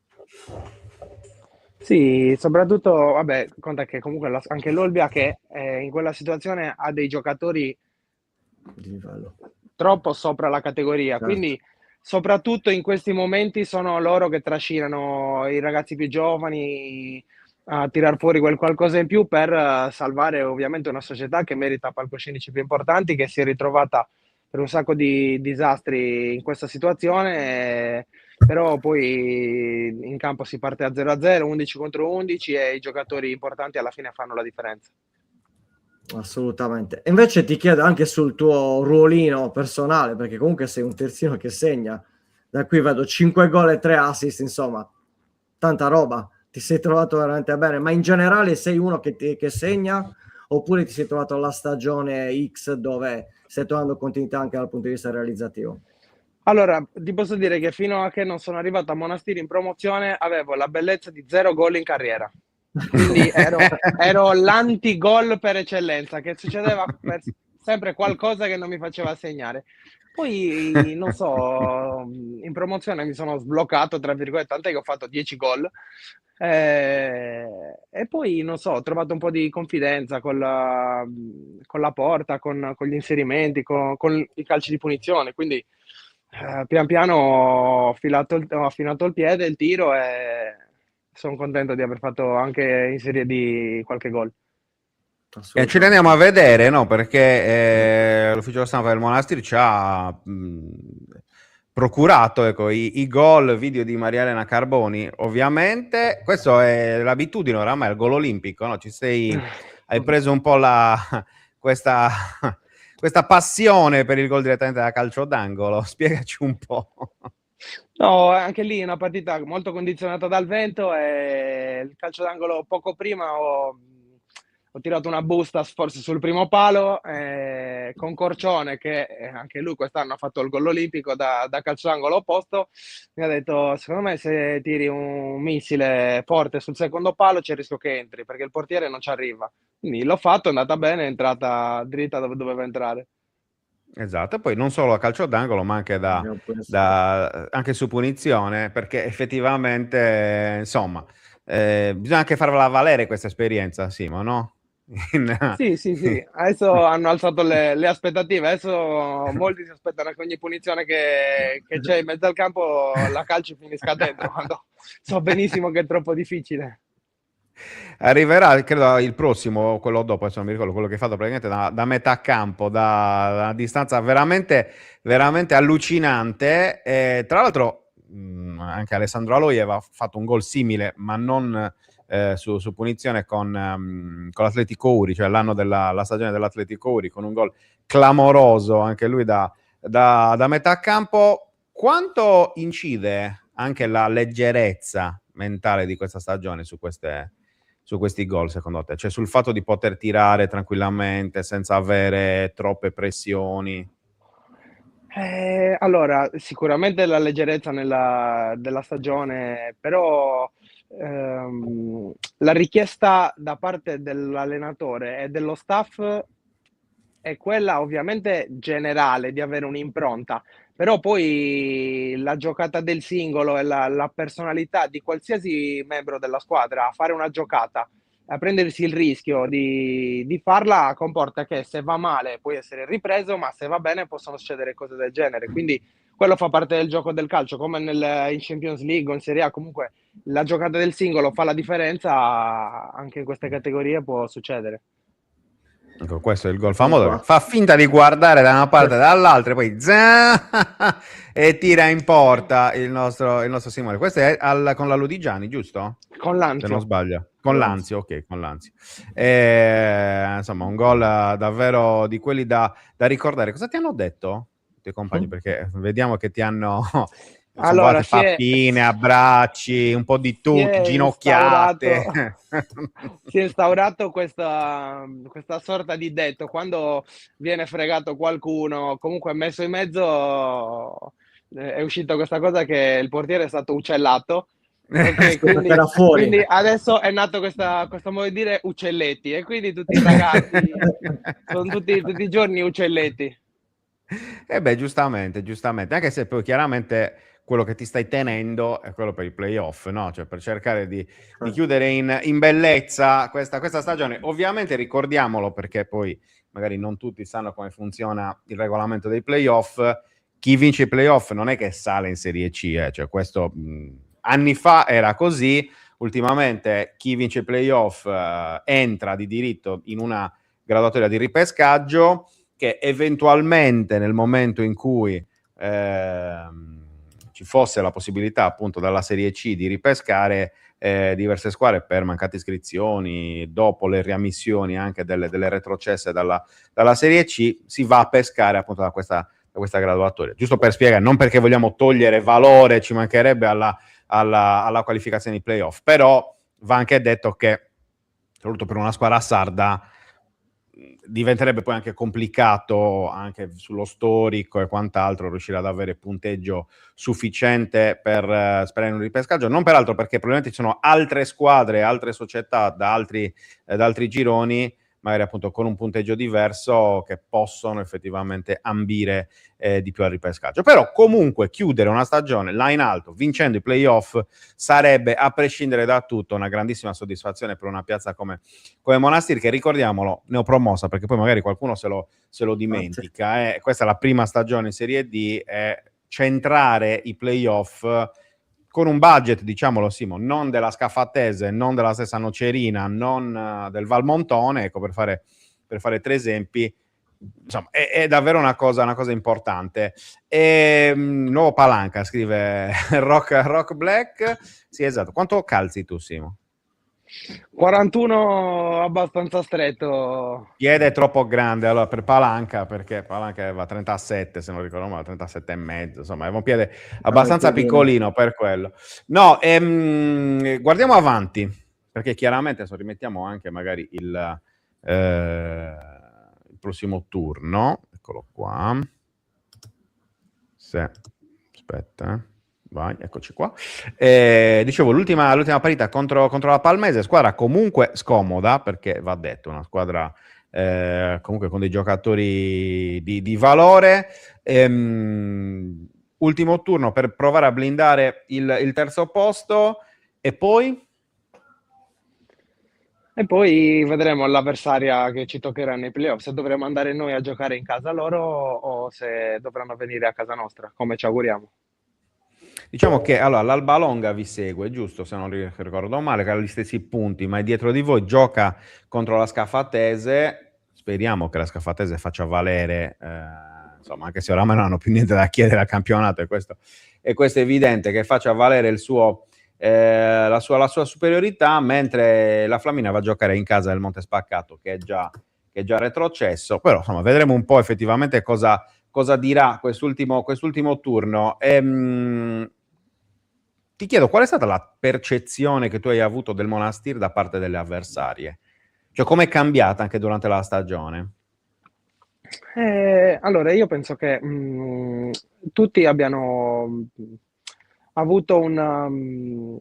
Speaker 4: Sì, soprattutto, vabbè, conta che comunque anche l'Olbia che in quella situazione ha dei giocatori
Speaker 2: Di livello.
Speaker 4: troppo sopra la categoria,
Speaker 2: Certo.
Speaker 4: quindi soprattutto in questi momenti sono loro che trascinano i ragazzi più giovani a tirar fuori quel qualcosa in più per salvare ovviamente una società che merita palcoscenici più importanti, che si è ritrovata per un sacco di disastri in questa situazione, però poi in campo si parte a 0-0, 11 contro 11 e i giocatori importanti alla fine fanno la differenza.
Speaker 2: Assolutamente. E invece ti chiedo anche sul tuo ruolino personale, perché comunque sei un terzino che segna. Da qui vedo 5 gol e 3 assist, insomma, tanta roba. Ti sei trovato veramente bene, ma in generale sei uno che segna, oppure ti sei trovato la stagione X dove stai trovando continuità anche dal punto di vista realizzativo?
Speaker 4: Allora, ti posso dire che fino a che non sono arrivato a Monastir in promozione avevo la bellezza di 0 gol in carriera. Quindi ero l'anti-gol per eccellenza, che succedeva sempre qualcosa che non mi faceva segnare. Poi, non so, in promozione mi sono sbloccato, tra virgolette, tant'è che ho fatto 10 gol. E poi, non so, ho trovato un po' di confidenza con la porta, con gli inserimenti, con i calci di punizione. Quindi, pian piano ho affinato il piede, il tiro e sono contento di aver fatto anche in Serie D qualche gol.
Speaker 3: E ce ne andiamo a vedere, no? Perché l'ufficio stampa del Monastir ci ha procurato, ecco, i gol video di Maria Elena Carboni. Ovviamente, questa è l'abitudine oramai, il gol olimpico, no? Hai preso un po' questa passione per il gol direttamente da calcio d'angolo. Spiegaci un po'.
Speaker 4: No, anche lì è una partita molto condizionata dal vento e il calcio d'angolo poco prima ho tirato una busta forse sul primo palo con Corcione, che anche lui quest'anno ha fatto il gol olimpico da calcio d'angolo opposto. Mi ha detto: secondo me se tiri un missile forte sul secondo palo c'è il rischio che entri, perché il portiere non ci arriva. Quindi l'ho fatto, è andata bene, è entrata dritta dove doveva entrare.
Speaker 3: Esatto, e poi non solo a calcio d'angolo, ma anche anche su punizione, perché effettivamente, insomma, bisogna anche farla valere questa esperienza, Simo, no?
Speaker 4: Sì. Adesso hanno alzato le aspettative. Adesso molti si aspettano che ogni punizione che c'è in mezzo al campo la calci finisca dentro, quando so benissimo che è troppo difficile.
Speaker 3: Arriverà, credo, il prossimo, quello dopo, adesso non mi ricordo, quello che hai fatto praticamente da metà campo, da una distanza veramente, veramente allucinante. Tra l'altro, anche Alessandro Aloi aveva fatto un gol simile, ma non su punizione con l'Atletico Uri, cioè l'anno la stagione dell'Atletico Uri, con un gol clamoroso, anche lui da metà campo. Quanto incide anche la leggerezza mentale di questa stagione su questi gol, secondo te? Cioè sul fatto di poter tirare tranquillamente senza avere troppe pressioni?
Speaker 4: Allora, sicuramente la leggerezza della stagione, però la richiesta da parte dell'allenatore e dello staff è quella ovviamente generale, di avere un'impronta, però poi la giocata del singolo e la personalità di qualsiasi membro della squadra a fare una giocata, a prendersi il rischio di farla, comporta che se va male puoi essere ripreso, ma se va bene possono succedere cose del genere. Quindi quello fa parte del gioco del calcio, come in Champions League o in Serie A. Comunque la giocata del singolo fa la differenza, anche in queste categorie può succedere.
Speaker 3: Ecco, questo è il gol famoso, fa finta di guardare da una parte e dall'altra, poi e tira in porta il nostro Simone. Questo è con la Ludigiani, giusto?
Speaker 4: Con l'Anzio.
Speaker 3: Se non sbaglio. Con l'Anzio, ok, con l'Anzio. Insomma, un gol davvero di quelli da ricordare. Cosa ti hanno detto i tuoi compagni? Perché vediamo che ti hanno...
Speaker 4: Allora,
Speaker 3: pappine, abbracci, un po' di tutto, ginocchiate.
Speaker 4: Si è instaurato questa sorta di detto: quando viene fregato qualcuno, comunque messo in mezzo, è uscita questa cosa che il portiere è stato uccellato. Okay, quindi adesso è nato questo modo di dire uccelletti, e quindi tutti i ragazzi sono tutti i giorni uccelletti.
Speaker 3: Beh, giustamente, anche se poi chiaramente quello che ti stai tenendo è quello per i playoff, no? Cioè per cercare di chiudere in bellezza questa stagione. Ovviamente ricordiamolo, perché poi magari non tutti sanno come funziona il regolamento dei playoff. Chi vince i playoff non è che sale in Serie C, cioè questo anni fa era così. Ultimamente chi vince i playoff entra di diritto in una graduatoria di ripescaggio, che eventualmente nel momento in cui ci fosse la possibilità appunto dalla Serie C di ripescare diverse squadre per mancate iscrizioni, dopo le riammissioni anche delle retrocesse dalla Serie C, si va a pescare appunto da questa graduatoria. Giusto per spiegare, non perché vogliamo togliere valore, ci mancherebbe alla qualificazione di playoff, però va anche detto che soprattutto per una squadra sarda diventerebbe poi anche complicato anche sullo storico e quant'altro riuscire ad avere punteggio sufficiente per sperare in un ripescaggio, non peraltro perché probabilmente ci sono altre squadre, altre società da altri gironi, magari appunto con un punteggio diverso, che possono effettivamente ambire di più al ripescaggio. Però comunque chiudere una stagione là in alto vincendo i playoff sarebbe, a prescindere da tutto, una grandissima soddisfazione per una piazza come Monastir, che ricordiamolo neopromossa, perché poi magari qualcuno se lo dimentica. Questa è la prima stagione in Serie D, centrare i playoff con un budget, diciamolo Simo, non della Scafatese, non della stessa Nocerina, non del Valmontone, ecco, per fare 3 esempi, insomma, è davvero una cosa importante. Nuovo Palanca, scrive Rock Black. Sì, esatto. Quanto calzi tu, Simo?
Speaker 4: 41 abbastanza stretto.
Speaker 3: Piede è troppo grande allora per Palanca, perché Palanca aveva 37, se non ricordo male, 37 e mezzo, insomma, aveva un piede abbastanza piccolino per quello. No, guardiamo avanti, perché chiaramente adesso rimettiamo anche magari il prossimo turno. Eccolo qua. Sì. Aspetta, vai, eccoci qua. Dicevo, l'ultima partita contro la Palmese, squadra comunque scomoda, perché va detto, una squadra comunque con dei giocatori di valore. Ultimo turno per provare a blindare il terzo posto, e poi
Speaker 4: vedremo l'avversaria che ci toccherà nei playoff, se dovremo andare noi a giocare in casa loro o se dovranno venire a casa nostra, come ci auguriamo.
Speaker 3: diciamo che allora l'Alba Longa vi segue, giusto, se non ricordo male, che ha gli stessi punti, ma è dietro di voi, gioca contro la Scafatese. Speriamo che la Scafatese faccia valere, insomma, anche se oramai non hanno più niente da chiedere al campionato, e questo è evidente, che faccia valere il suo la sua superiorità, mentre la Flaminia va a giocare in casa del Monte Spaccato, che è già retrocesso. Però insomma vedremo un po' effettivamente cosa dirà quest'ultimo turno. Ti chiedo, qual è stata la percezione che tu hai avuto del Monastir da parte delle avversarie? Cioè, com'è cambiata anche durante la stagione?
Speaker 4: Allora, io penso che tutti abbiano avuto un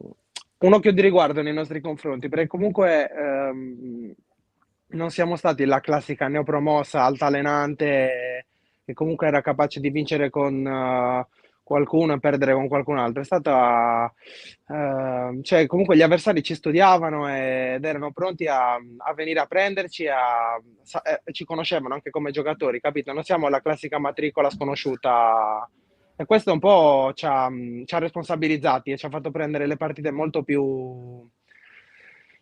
Speaker 4: occhio di riguardo nei nostri confronti, perché comunque non siamo stati la classica neopromossa altalenante che comunque era capace di vincere con qualcuno e perdere con qualcun altro. È stata, cioè comunque gli avversari ci studiavano ed erano pronti a venire a prenderci, ci conoscevano anche come giocatori, capito? Non siamo la classica matricola sconosciuta. E questo un po' ci ha responsabilizzati e ci ha fatto prendere le partite molto più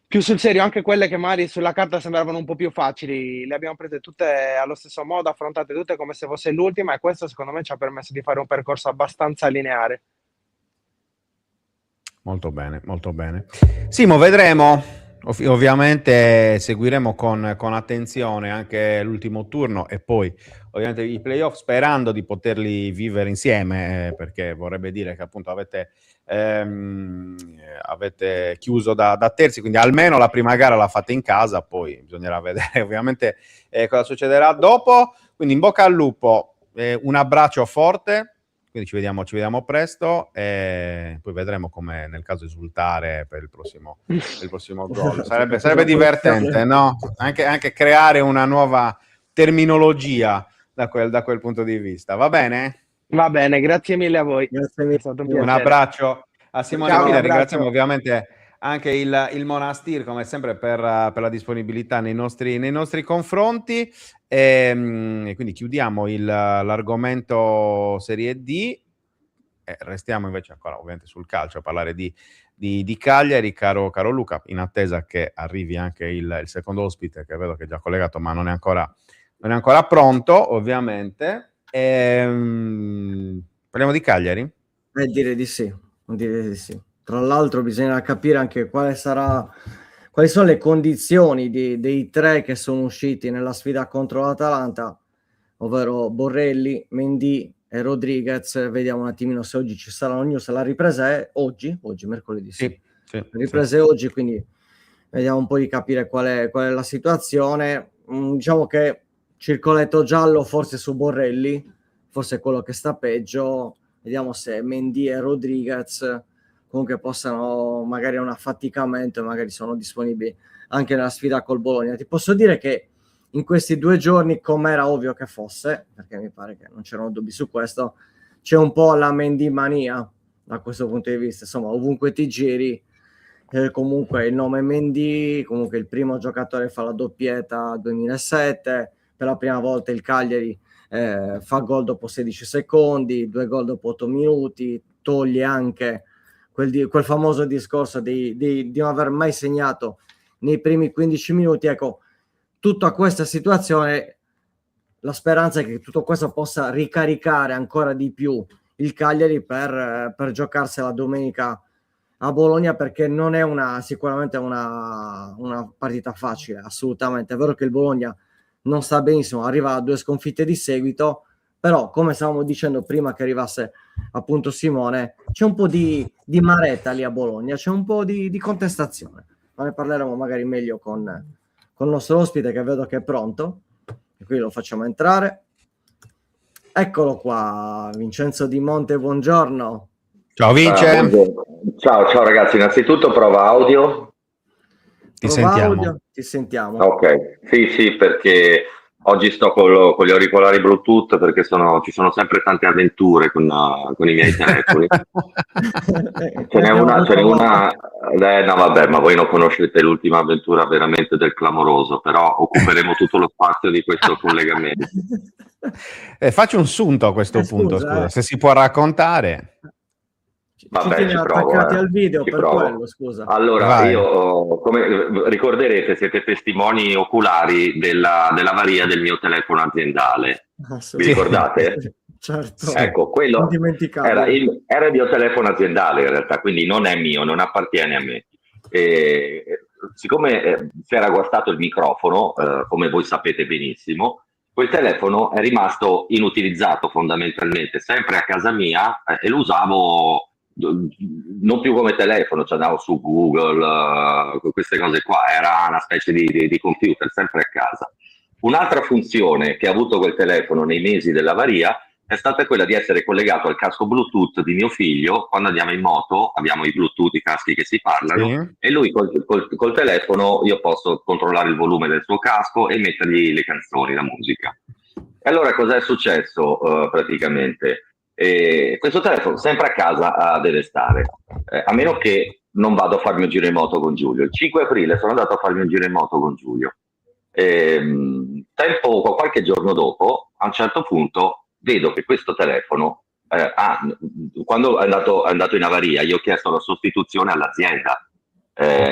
Speaker 4: sul serio, anche quelle che magari sulla carta sembravano un po' più facili. Le abbiamo prese tutte allo stesso modo, affrontate tutte come se fosse l'ultima, e questo secondo me ci ha permesso di fare un percorso abbastanza lineare.
Speaker 3: Molto bene, molto bene. Simo, vedremo. Ovviamente seguiremo con attenzione anche l'ultimo turno e poi ovviamente i playoff, sperando di poterli vivere insieme, perché vorrebbe dire che appunto avete chiuso da terzi, quindi almeno la prima gara la fate in casa, poi bisognerà vedere ovviamente cosa succederà dopo. Quindi in bocca al lupo, un abbraccio forte. Quindi ci vediamo presto, e poi vedremo come nel caso esultare per il prossimo gol. Sarebbe divertente, no? Anche creare una nuova terminologia da quel punto di vista. Va bene?
Speaker 4: Va bene, grazie mille a voi.
Speaker 2: Grazie mille.
Speaker 4: È stato un piacere.
Speaker 3: Un abbraccio a Simone
Speaker 4: Ciao,
Speaker 3: Pinna,
Speaker 4: un
Speaker 3: ringraziamo
Speaker 4: abbraccio.
Speaker 3: ovviamente anche il Monastir, come sempre, per la disponibilità nei nostri confronti. E quindi chiudiamo l'argomento Serie D. Restiamo invece ancora ovviamente sul calcio a parlare di Cagliari, caro Luca, in attesa che arrivi anche il secondo ospite, che vedo che è già collegato ma non è ancora pronto, ovviamente. Parliamo di Cagliari?
Speaker 2: Direi di sì, direi di sì. Tra l'altro bisogna capire anche quali sono le condizioni dei 3 che sono usciti nella sfida contro l'Atalanta, ovvero Borrelli, Mendy e Rodriguez. Vediamo un attimino se oggi ci sarà la news. La ripresa è oggi mercoledì, sì. La ripresa è oggi, quindi vediamo un po' di capire qual è la situazione. Diciamo che circoletto giallo forse su Borrelli, forse è quello che sta peggio. Vediamo se Mendy e Rodriguez comunque possano, magari un affaticamento, magari sono disponibili anche nella sfida col Bologna. Ti posso dire che in questi 2 giorni, come era ovvio che fosse, perché mi pare che non c'erano dubbi su questo, c'è un po' la Mendy mania da questo punto di vista. Insomma, ovunque ti giri, comunque il nome Mendy, comunque il primo giocatore fa la doppietta 2007, per la prima volta il Cagliari fa gol dopo 16 secondi, 2 gol dopo 8 minuti, toglie anche quel famoso discorso di non aver mai segnato nei primi 15 minuti. Ecco, tutta questa situazione, la speranza è che tutto questo possa ricaricare ancora di più il Cagliari per giocarsela domenica a Bologna, perché non è sicuramente una partita facile, assolutamente. È vero che il Bologna non sta benissimo, arriva a 2 sconfitte di seguito, però come stavamo dicendo prima che arrivasse appunto Simone, c'è un po' di maretta lì a Bologna, c'è un po' di contestazione, ma ne parleremo magari meglio con il nostro ospite, che vedo che è pronto, e quindi lo facciamo entrare. Eccolo qua, Vincenzo Di Monte, buongiorno.
Speaker 3: Ciao Vince.
Speaker 5: Ciao ragazzi, innanzitutto prova audio.
Speaker 3: Ti sentiamo.
Speaker 2: Audio, ti sentiamo.
Speaker 5: Ok, sì, perché oggi sto con gli auricolari Bluetooth, perché ci sono sempre tante avventure con i miei telefoni. Ce n'è una, no vabbè, ma voi non conoscete l'ultima avventura veramente del clamoroso, però occuperemo tutto lo spazio di questo collegamento.
Speaker 3: Faccio un sunto a questo punto, scusa, se si può raccontare.
Speaker 5: Vabbè, ci provo,
Speaker 2: attaccati al video per
Speaker 5: provo.
Speaker 2: quello, scusa.
Speaker 5: Allora,
Speaker 3: Vai.
Speaker 5: io, come ricorderete, siete testimoni oculari della avaria del mio telefono aziendale. Vi ricordate?
Speaker 2: Certo.
Speaker 5: Ecco, quello era il mio telefono aziendale in realtà, quindi non è mio, non appartiene a me. Siccome si era guastato il microfono, come voi sapete benissimo, quel telefono è rimasto inutilizzato fondamentalmente, sempre a casa mia, e lo usavo non più come telefono, cioè andavo su Google, queste cose qua, era una specie di computer, sempre a casa. Un'altra funzione che ha avuto quel telefono nei mesi dell'avaria è stata quella di essere collegato al casco Bluetooth di mio figlio. Quando andiamo in moto abbiamo i Bluetooth, i caschi che si parlano, sì. E lui col telefono io posso controllare il volume del suo casco e mettergli le canzoni, la musica. E allora cosa è successo praticamente? Questo telefono sempre a casa deve stare, a meno che non vado a farmi un giro in moto con Giulio. Il 5 aprile sono andato a farmi un giro in moto con Giulio. Qualche giorno dopo, a un certo punto, vedo che questo telefono, quando è andato in avaria, io ho chiesto la sostituzione all'azienda,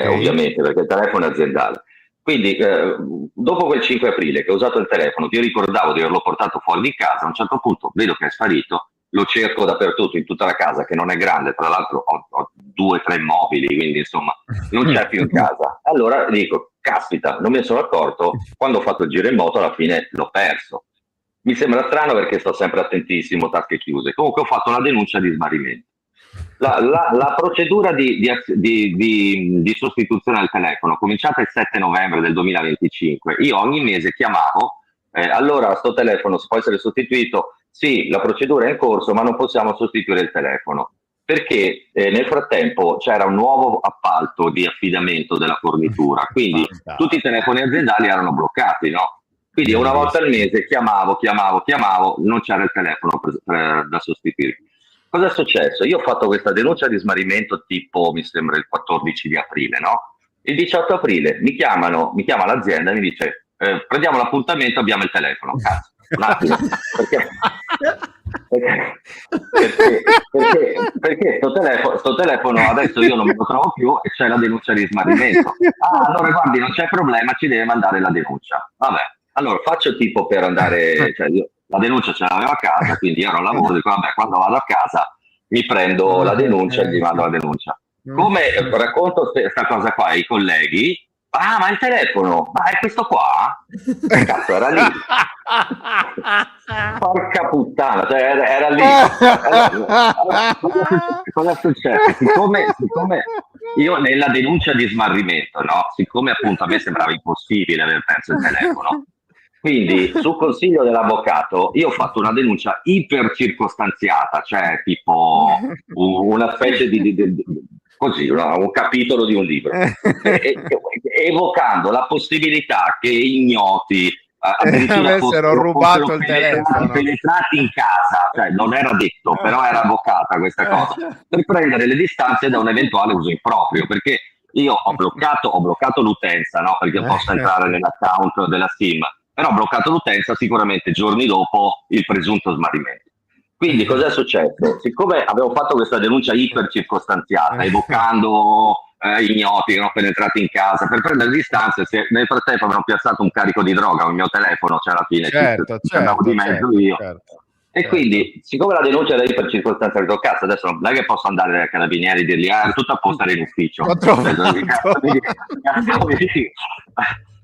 Speaker 5: ovviamente, perché il telefono è aziendale. Quindi, dopo quel 5 aprile che ho usato il telefono, che io ricordavo di averlo portato fuori di casa, a un certo punto vedo che è sparito. Lo cerco dappertutto, in tutta la casa, che non è grande, tra l'altro ho 2 o 3 mobili, quindi insomma non c'è più in casa. Allora dico, caspita, non me ne sono accorto, quando ho fatto il giro in moto alla fine l'ho perso. Mi sembra strano perché sto sempre attentissimo, tasche chiuse. Comunque ho fatto la denuncia di smarrimento. La procedura di sostituzione al telefono, cominciata il 7 novembre del 2025, io ogni mese chiamavo, allora sto telefono può essere sostituito. Sì, la procedura è in corso, ma non possiamo sostituire il telefono, perché nel frattempo c'era un nuovo appalto di affidamento della fornitura, quindi tutti i telefoni aziendali erano bloccati, no? Quindi una volta al mese chiamavo, non c'era il telefono da sostituire. Cosa è successo? Io ho fatto questa denuncia di smarrimento tipo, mi sembra, il 14 di aprile, no? Il 18 aprile mi chiama l'azienda e mi dice prendiamo l'appuntamento, abbiamo il telefono. Cazzo, un attimo, perché sto telefono adesso io non me lo trovo più e c'è la denuncia di smarrimento. Allora guardi, non c'è problema, ci deve mandare la denuncia. Vabbè, allora faccio tipo per andare, cioè io la denuncia ce l'avevo a casa, quindi ero al lavoro, dico vabbè, quando vado a casa mi prendo la denuncia e gli mando la denuncia. Come racconto questa cosa qua ai colleghi, ma il telefono, ma è questo qua? Cazzo, era lì. Porca puttana, cioè era lì. Cosa è successo? Siccome io nella denuncia di smarrimento, no? Siccome appunto a me sembrava impossibile aver perso il telefono, quindi sul consiglio dell'avvocato io ho fatto una denuncia ipercircostanziata, cioè tipo una specie di così, un capitolo di un libro, evocando la possibilità che ignoti addirittura
Speaker 3: avessero rubato il telefono,
Speaker 5: penetrati in casa, cioè non era detto, però era avvocata questa cosa, per prendere le distanze da un eventuale uso improprio, perché io ho bloccato l'utenza, no? Perché posso entrare nell'account della SIM, però ho bloccato l'utenza sicuramente giorni dopo il presunto smarrimento. Quindi cos'è successo? Siccome avevo fatto questa denuncia ipercircostanziata, evocando ignoti che erano penetrati in casa per prendere distanze, nel frattempo avevano piazzato un carico di droga al mio telefono, cioè alla fine ci andavo di mezzo io. E quindi, siccome la denuncia era ipercircostanziata, ho detto, cazzo, adesso non è che posso andare dai carabinieri e dirgli, è tutto a posto, era in ufficio.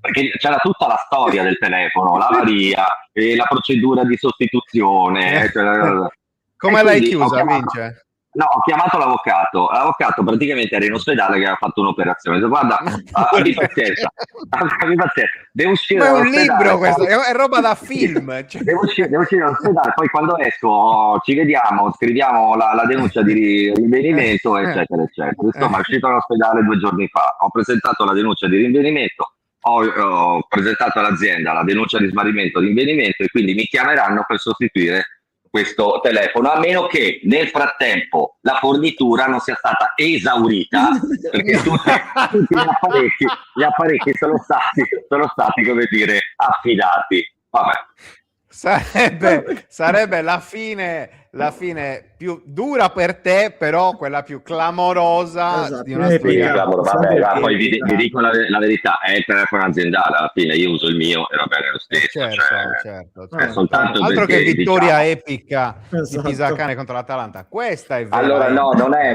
Speaker 5: Perché c'era tutta la storia del telefono, l'avaria, la procedura di sostituzione.
Speaker 3: Come l'hai chiusa, Vince?
Speaker 5: No, ho chiamato l'avvocato. L'avvocato praticamente era in ospedale che aveva fatto un'operazione. Dico, guarda, abbi pazienza. Devo uscire
Speaker 3: ma è un
Speaker 5: dall'ospedale,
Speaker 3: libro questo, è roba da film. Cioè.
Speaker 5: Devo uscire dall'ospedale, poi quando esco ci vediamo, scriviamo la denuncia di rinvenimento, eccetera, eccetera. Insomma, è uscito dall'ospedale 2 giorni fa. Ho presentato la denuncia di rinvenimento. Ho presentato all'azienda la denuncia di smarrimento di rinvenimento e quindi mi chiameranno per sostituire questo telefono, a meno che nel frattempo la fornitura non sia stata esaurita, perché tutti gli apparecchi sono stati, come dire, affidati. Vabbè.
Speaker 3: Sarebbe la fine più dura per te, però quella più clamorosa, esatto, di una storia.
Speaker 5: Vabbè, poi vi dico la verità, è il telefono aziendale, alla fine io uso il mio e va bene lo stesso.
Speaker 3: Certo.
Speaker 5: Soltanto
Speaker 3: altro
Speaker 5: perché,
Speaker 3: che vittoria
Speaker 5: epica
Speaker 3: di Pisacane contro l'Atalanta, questa è vera.
Speaker 5: Allora no, non è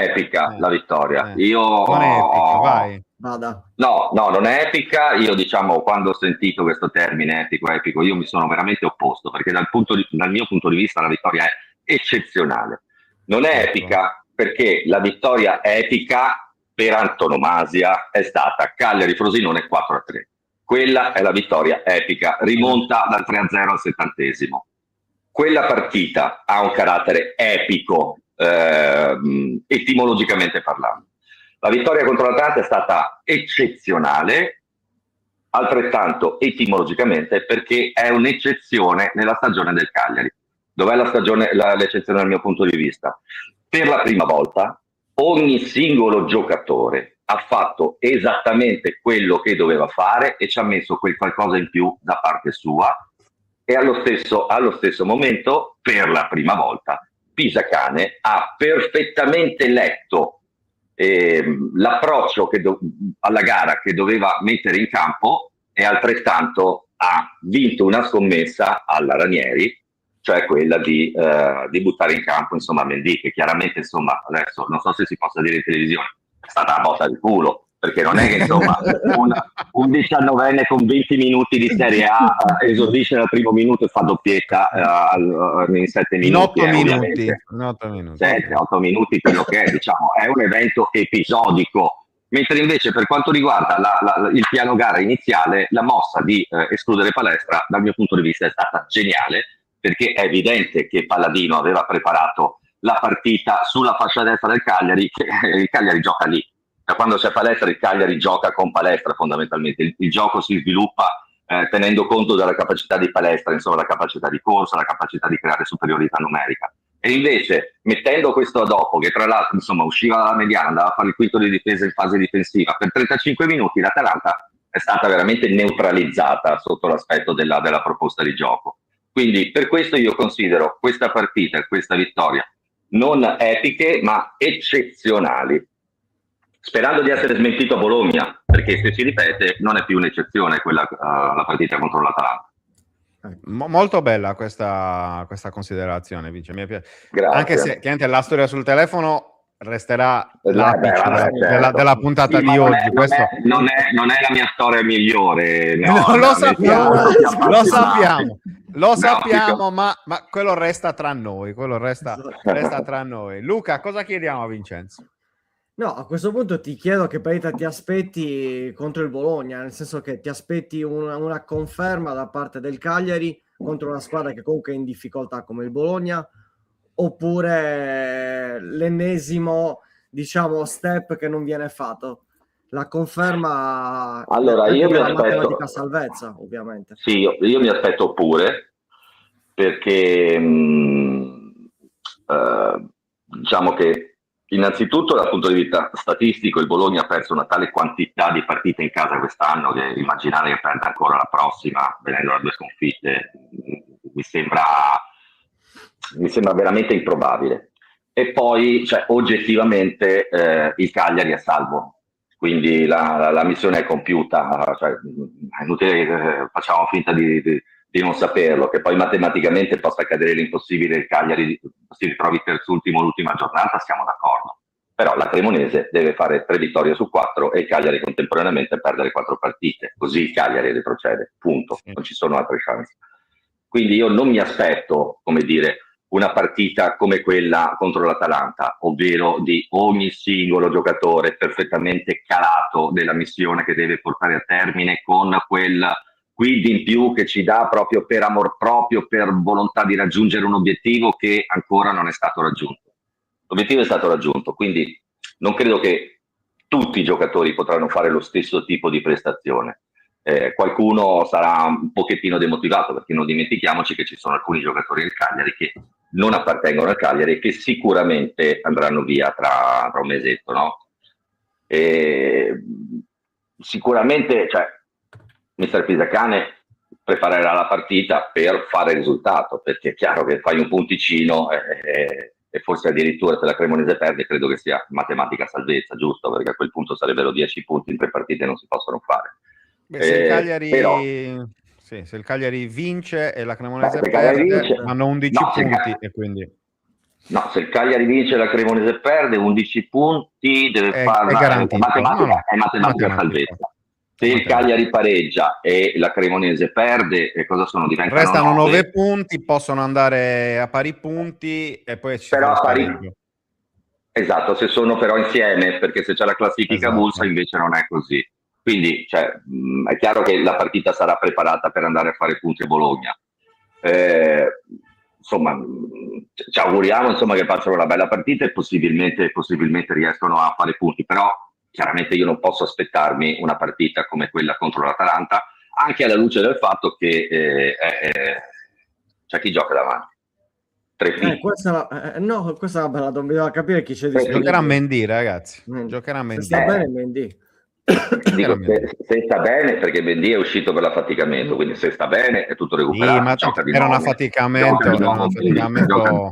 Speaker 5: epica la vittoria.
Speaker 3: Non è epica, vai.
Speaker 2: Vada.
Speaker 5: No, non è epica. Io quando ho sentito questo termine epico, io mi sono veramente opposto, perché dal mio punto di vista la vittoria è eccezionale. Non è epica perché la vittoria epica per antonomasia è stata Cagliari-Frosinone 4-3. Quella è la vittoria epica, rimonta dal 3-0 al 70°. Quella partita ha un carattere epico, etimologicamente parlando. La vittoria contro l'Atalanta è stata eccezionale, altrettanto etimologicamente, perché è un'eccezione nella stagione del Cagliari. Dov'è l'eccezione dal mio punto di vista? Per la prima volta ogni singolo giocatore ha fatto esattamente quello che doveva fare e ci ha messo quel qualcosa in più da parte sua, e allo stesso momento, per la prima volta, Pisacane ha perfettamente letto l'approccio alla gara che doveva mettere in campo, e altrettanto ha vinto una scommessa alla Ranieri, cioè quella di buttare in campo Mendy, che chiaramente adesso non so se si possa dire in televisione, è stata una botta di culo, perché non è che un 19enne con 20 minuti di Serie A esordisce dal primo minuto e fa doppietta in 7 minuti.
Speaker 3: In 8 minuti.
Speaker 5: 7-8 minuti, quello che è, è un evento episodico. Mentre invece per quanto riguarda il piano gara iniziale, la mossa di escludere Palestra, dal mio punto di vista, è stata geniale, perché è evidente che Palladino aveva preparato la partita sulla fascia destra del Cagliari, che il Cagliari gioca lì. Da quando c'è Palestra, il Cagliari gioca con Palestra fondamentalmente. Il gioco si sviluppa tenendo conto della capacità di Palestra, la capacità di corsa, la capacità di creare superiorità numerica. E invece, mettendo questo a dopo, che tra l'altro usciva dalla mediana, andava a fare il quinto di difesa in fase difensiva, per 35 minuti l'Atalanta è stata veramente neutralizzata sotto l'aspetto della proposta di gioco. Quindi per questo io considero questa partita e questa vittoria non epiche, ma eccezionali. Sperando di essere smentito a Bologna, perché se si ripete non è più un'eccezione la partita contro l'Atalanta.
Speaker 3: Molto bella questa considerazione, Vince. Mi piace.
Speaker 5: Grazie.
Speaker 3: Anche se chiaramente la storia sul telefono resterà l'apice della puntata di oggi.
Speaker 5: Non è la mia storia migliore.
Speaker 3: Lo sappiamo, ma quello resta tra noi. Resta tra noi. Luca, cosa chiediamo a Vincenzo?
Speaker 2: No, a questo punto ti chiedo che partita ti aspetti contro il Bologna, nel senso che ti aspetti una conferma da parte del Cagliari contro una squadra che comunque è in difficoltà come il Bologna, oppure l'ennesimo, step che non viene fatto. La conferma,
Speaker 5: allora io mi aspetto
Speaker 2: salvezza, ovviamente.
Speaker 5: Sì, io mi aspetto pure, perché diciamo che innanzitutto dal punto di vista statistico il Bologna ha perso una tale quantità di partite in casa quest'anno che immaginare che perda ancora la prossima venendo da 2 sconfitte mi sembra mi sembra veramente improbabile. E poi, cioè, oggettivamente il Cagliari è salvo, quindi la missione è compiuta, cioè, è inutile che facciamo finta di non saperlo, che poi matematicamente possa accadere l'impossibile, il Cagliari si ritrovi terzultimo l'ultima giornata, siamo d'accordo. Però la Cremonese deve fare 3 vittorie su 4 e il Cagliari contemporaneamente perdere 4 partite, così il Cagliari retrocede, punto, non ci sono altre chance. Quindi io non mi aspetto, come dire, una partita come quella contro l'Atalanta, ovvero di ogni singolo giocatore perfettamente calato nella missione che deve portare a termine, con quel quid in più che ci dà proprio per amor proprio, per volontà di raggiungere un obiettivo che ancora non è stato raggiunto. L'obiettivo è stato raggiunto, quindi non credo che tutti i giocatori potranno fare lo stesso tipo di prestazione. Qualcuno sarà un pochettino demotivato, perché non dimentichiamoci che ci sono alcuni giocatori del Cagliari che non appartengono al Cagliari e che sicuramente andranno via tra un mesetto, no? Sicuramente, cioè, mister Pisacane preparerà la partita per fare risultato, perché è chiaro che fai un punticino e forse addirittura se la Cremonese perde credo che sia matematica salvezza, giusto? Perché a quel punto sarebbero 10 punti in 3 partite, non si possono fare.
Speaker 3: Beh, se il Cagliari,
Speaker 5: però,
Speaker 3: sì, se il Cagliari vince e la Cremonese
Speaker 5: Cagliari
Speaker 3: perde,
Speaker 5: vince,
Speaker 3: hanno 11
Speaker 5: no,
Speaker 3: punti e quindi
Speaker 5: no, se il Cagliari vince e la Cremonese perde, 11 punti deve
Speaker 3: è
Speaker 5: farla,
Speaker 3: garantito.
Speaker 5: è matematica salvezza. Se il Cagliari pareggia e la Cremonese perde, cosa sono? Diventano
Speaker 3: Restano
Speaker 5: 9.
Speaker 3: 9 punti, possono andare a pari punti e poi ci
Speaker 5: Però
Speaker 3: sarà lo
Speaker 5: a
Speaker 3: spareggio.
Speaker 5: Esatto, se sono però insieme, perché se c'è la classifica avulsa invece non è così. Quindi cioè, è chiaro che la partita sarà preparata per andare a fare punti a Bologna. Insomma, ci auguriamo insomma, che facciano una bella partita e possibilmente riescono a fare punti, però chiaramente io non posso aspettarmi una partita come quella contro l'Atalanta, anche alla luce del fatto che c'è chi gioca davanti. 3P.
Speaker 2: No, questa è una bella domanda, bisogna capire chi c'è
Speaker 3: Giocherà
Speaker 2: disponibile.
Speaker 3: Mendy, ragazzi.
Speaker 2: Mendy.
Speaker 3: Giocherà Mendy.
Speaker 2: Se sta bene Mendy.
Speaker 5: Dico, se sta bene, perché Mendy è uscito per l'affaticamento, quindi se sta bene è tutto recuperato.
Speaker 3: Sì, ma
Speaker 5: Gioca di
Speaker 3: era un
Speaker 5: nuovo,
Speaker 3: affaticamento.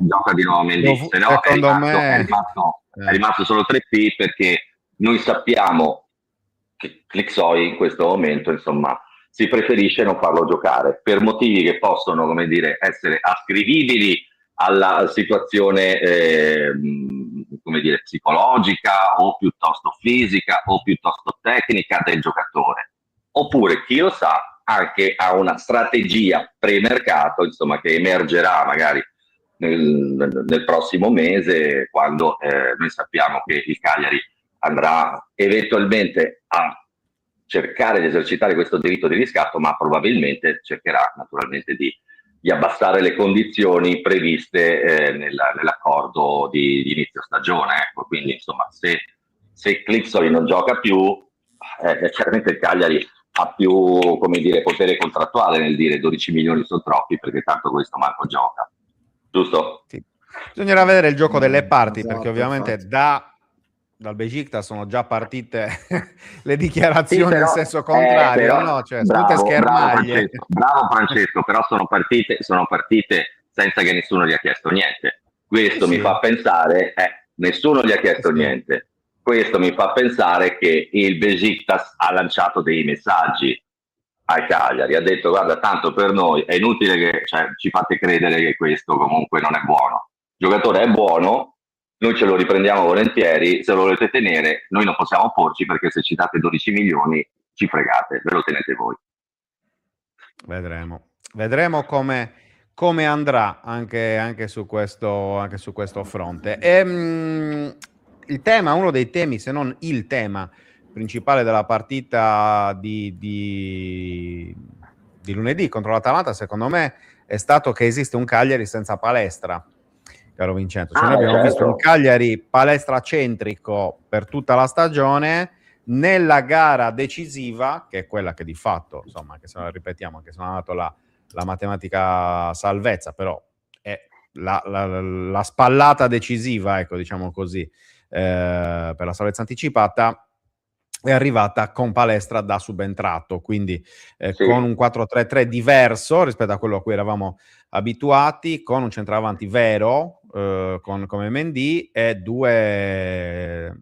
Speaker 5: gioca di nuovo Mendy. Se no
Speaker 3: secondo me
Speaker 5: è rimasto solo 3P, perché noi sappiamo che Clixoy in questo momento, insomma, si preferisce non farlo giocare per motivi che possono, come dire, essere ascrivibili alla situazione come dire, psicologica o piuttosto fisica o piuttosto tecnica del giocatore, oppure chi lo sa anche a una strategia pre-mercato, insomma, che emergerà magari nel prossimo mese, quando noi sappiamo che il Cagliari andrà eventualmente a cercare di esercitare questo diritto di riscatto, ma probabilmente cercherà naturalmente di abbassare le condizioni previste nell'accordo di inizio stagione. Ecco. Quindi insomma, se Clixoy non gioca più, chiaramente il Cagliari ha più, come dire, potere contrattuale nel dire 12 milioni sono troppi, perché tanto questo manco gioca, giusto?
Speaker 3: Sì. Bisognerà vedere il gioco delle parti,
Speaker 2: Esatto,
Speaker 3: perché ovviamente
Speaker 2: infatti.
Speaker 3: dal Besiktas sono già partite le dichiarazioni
Speaker 5: Sì, però,
Speaker 3: in senso contrario,
Speaker 5: però,
Speaker 3: no? Cioè, tutte schermaglie.
Speaker 5: bravo Francesco, però sono partite senza che nessuno gli ha chiesto niente. Questo mi fa pensare, nessuno gli ha chiesto niente. Questo mi fa pensare che il Besiktas ha lanciato dei messaggi al Cagliari, ha detto: guarda, tanto per noi è inutile che ci fate credere che questo comunque non è buono. Il giocatore è buono, noi ce lo riprendiamo volentieri, se lo volete tenere noi non possiamo opporci, perché se ci date 12 milioni ci fregate, ve lo tenete voi.
Speaker 3: Vedremo come andrà anche su questo fronte. Il tema, uno dei temi, se non il tema principale della partita di lunedì contro l'Atalanta, secondo me, è stato che esiste un Cagliari senza palestra, caro Vincenzo. Cioè, noi abbiamo visto un Cagliari palestra centrico per tutta la stagione. Nella gara decisiva, che è quella che di fatto, insomma, che se la ripetiamo, che sono dato la matematica salvezza, però è la spallata decisiva, ecco, diciamo così, per la salvezza anticipata, è arrivata con Palestra da subentrato, quindi
Speaker 5: Sì.
Speaker 3: con un 4-3-3 diverso rispetto a quello a cui eravamo abituati, con un centravanti vero, come Mendy, e due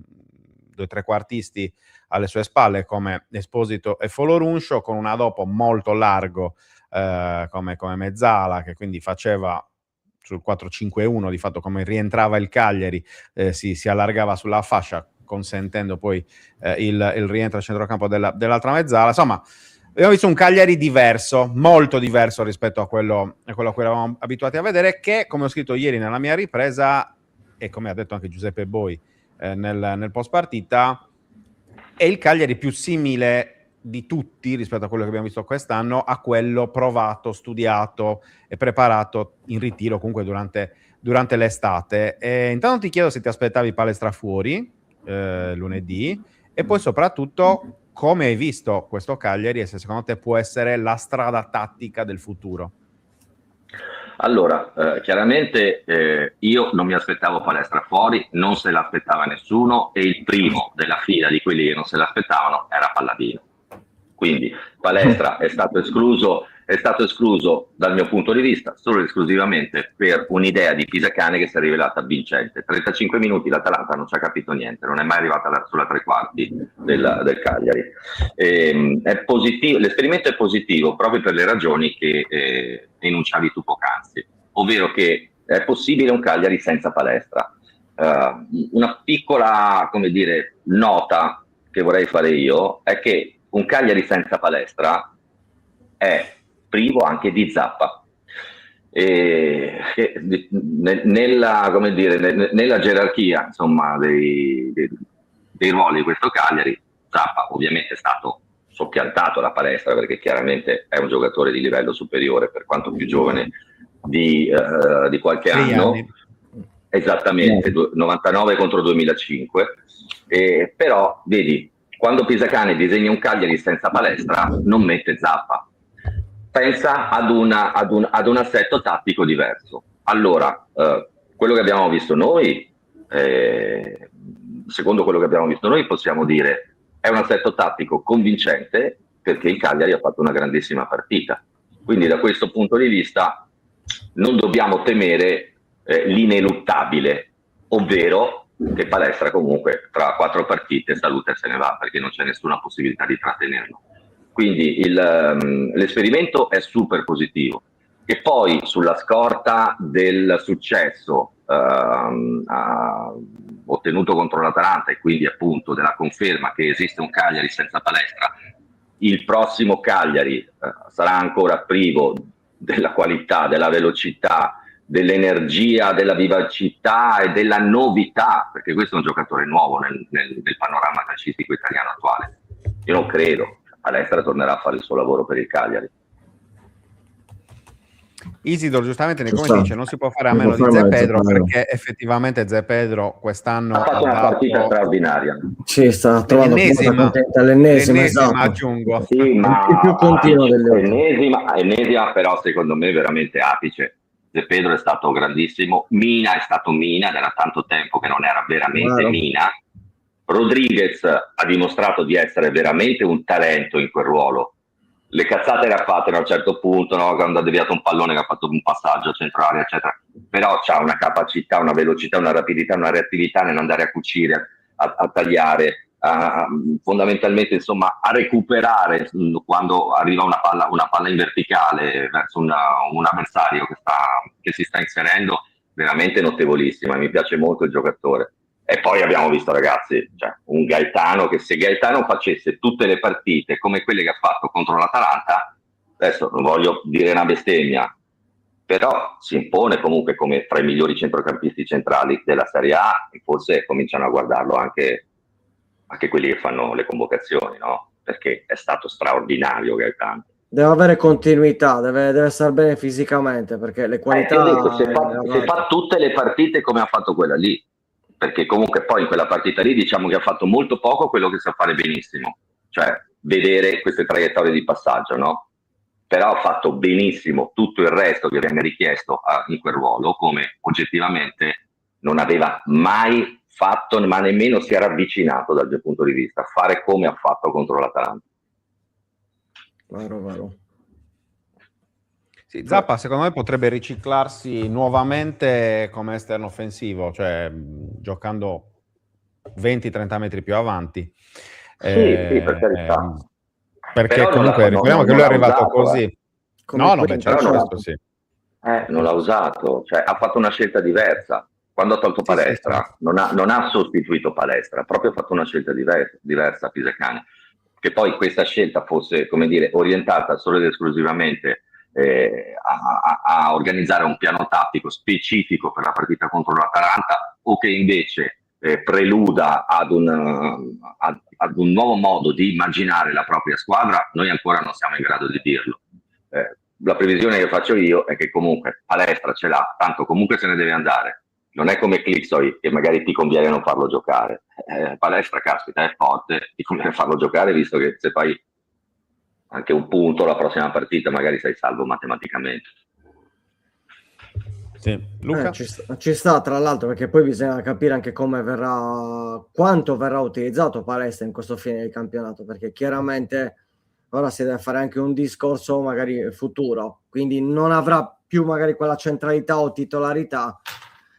Speaker 3: trequartisti alle sue spalle come Esposito e Folorunscio, con una dopo molto largo come Mezzala, che quindi faceva sul 4-5-1 di fatto, come rientrava il Cagliari, si allargava sulla fascia, consentendo poi il rientro al centrocampo dell'altra mezzala. Insomma, abbiamo visto un Cagliari diverso, molto diverso rispetto a quello a cui eravamo abituati a vedere, che, come ho scritto ieri nella mia ripresa, e come ha detto anche Giuseppe Boi nel post partita, è il Cagliari più simile di tutti rispetto a quello che abbiamo visto quest'anno, a quello provato, studiato e preparato in ritiro comunque durante l'estate. E intanto ti chiedo se ti aspettavi Palestra fuori lunedì, e poi soprattutto come hai visto questo Cagliari e se secondo te può essere la strada tattica del futuro.
Speaker 5: Allora, chiaramente io non mi aspettavo Palestra fuori, non se l'aspettava nessuno, e il primo della fila di quelli che non se l'aspettavano era Palladino. Quindi Palestra è stato escluso dal mio punto di vista solo ed esclusivamente per un'idea di Pisacane che si è rivelata vincente. 35 minuti l'Atalanta non ci ha capito niente, non è mai arrivata sulla tre quarti del Cagliari. È positivo, l'esperimento è positivo proprio per le ragioni che enunciavi tu poc'anzi, ovvero che è possibile un Cagliari senza Palestra. Una piccola, come dire, nota che vorrei fare io è che un Cagliari senza Palestra è privo anche di Zappa. Nella, come dire, nella gerarchia, insomma, dei ruoli di questo Cagliari, Zappa ovviamente è stato soppiantato alla Palestra, perché chiaramente è un giocatore di livello superiore, per quanto più giovane di qualche anno. Esattamente, 99 contro 2005. Però vedi, quando Pisacane disegna un Cagliari senza Palestra non mette Zappa, pensa ad un assetto tattico diverso. Allora, quello che abbiamo visto noi, secondo quello che abbiamo visto noi, possiamo dire è un assetto tattico convincente, perché il Cagliari ha fatto una grandissima partita. Quindi da questo punto di vista non dobbiamo temere l'ineluttabile, ovvero che Palestra comunque tra 4 partite saluta e se ne va, perché non c'è nessuna possibilità di trattenerlo. Quindi l'esperimento è super positivo. E poi sulla scorta del successo ottenuto contro l'Atalanta, e quindi appunto della conferma che esiste un Cagliari senza Palestra, il prossimo Cagliari sarà ancora privo della qualità, della velocità, dell'energia, della vivacità e della novità, perché questo è un giocatore nuovo nel panorama calcistico italiano attuale. Io non credo Palestra tornerà a fare il suo lavoro per il Cagliari.
Speaker 3: Isidoro giustamente nei commenti dice non si può fare a meno di Zé Pedro, perché effettivamente Zé Pedro quest'anno
Speaker 5: ha fatto una partita straordinaria.
Speaker 2: Sì, sta trovando l'ennesima, esatto.
Speaker 3: Aggiungo.
Speaker 5: Sì, ma
Speaker 2: il più continuo
Speaker 5: ennesima, però secondo me veramente apice. Zé Pedro è stato grandissimo, Mina è stato Mina, era tanto tempo che non era veramente Mina. Rodriguez ha dimostrato di essere veramente un talento in quel ruolo. Le cazzate le ha fatte a un certo punto, no? Quando ha deviato un pallone, che ha fatto un passaggio centrale, eccetera. Però c'ha una capacità, una velocità, una rapidità, una reattività nell'andare a cucire, a tagliare, fondamentalmente insomma a recuperare quando arriva una palla in verticale verso un avversario che si sta inserendo, veramente notevolissima. Mi piace molto il giocatore. E poi abbiamo visto, ragazzi, cioè, un Gaetano che, se Gaetano facesse tutte le partite come quelle che ha fatto contro l'Atalanta, adesso non voglio dire una bestemmia, però si impone comunque come tra i migliori centrocampisti centrali della Serie A, e forse cominciano a guardarlo anche quelli che fanno le convocazioni, no? Perché è stato straordinario Gaetano.
Speaker 2: Deve avere continuità, deve stare bene fisicamente, perché le qualità...
Speaker 5: se fa tutte le partite come ha fatto quella lì, perché comunque poi in quella partita lì diciamo che ha fatto molto poco quello che sa fare benissimo, cioè vedere queste traiettorie di passaggio, no? Però ha fatto benissimo tutto il resto che venne richiesto in quel ruolo, come oggettivamente non aveva mai fatto, ma nemmeno si era avvicinato dal mio punto di vista, a fare come ha fatto contro l'Atalanta.
Speaker 2: Vero.
Speaker 3: Sì, Zappa secondo me potrebbe riciclarsi nuovamente come esterno offensivo, cioè giocando 20-30 metri più avanti.
Speaker 5: Sì, per carità.
Speaker 3: Perché
Speaker 5: Però
Speaker 3: comunque ricordiamo che lui è arrivato così. No, beh, certo, questo sì.
Speaker 5: Non l'ha usato, cioè ha fatto una scelta diversa. Quando ha tolto Palestra,
Speaker 3: sì.
Speaker 5: Non ha sostituito Palestra, ha proprio fatto una scelta diversa Pisacane. Che poi questa scelta fosse, come dire, orientata solo ed esclusivamente a organizzare un piano tattico specifico per la partita contro l'Atalanta, o che invece preluda ad un nuovo modo di immaginare la propria squadra, noi ancora non siamo in grado di dirlo. La previsione che faccio io è che comunque Palestra ce l'ha, tanto comunque se ne deve andare. Non è come Clixoy che magari ti conviene non farlo giocare. Palestra, caspita, è forte, ti conviene farlo giocare, visto che se fai anche un punto la prossima partita magari sei salvo matematicamente.
Speaker 3: Sì. Luca?
Speaker 2: Ci sta, tra l'altro, perché poi bisogna capire anche quanto verrà utilizzato Palestra in questo fine di campionato, perché chiaramente ora si deve fare anche un discorso magari futuro, quindi non avrà più magari quella centralità o titolarità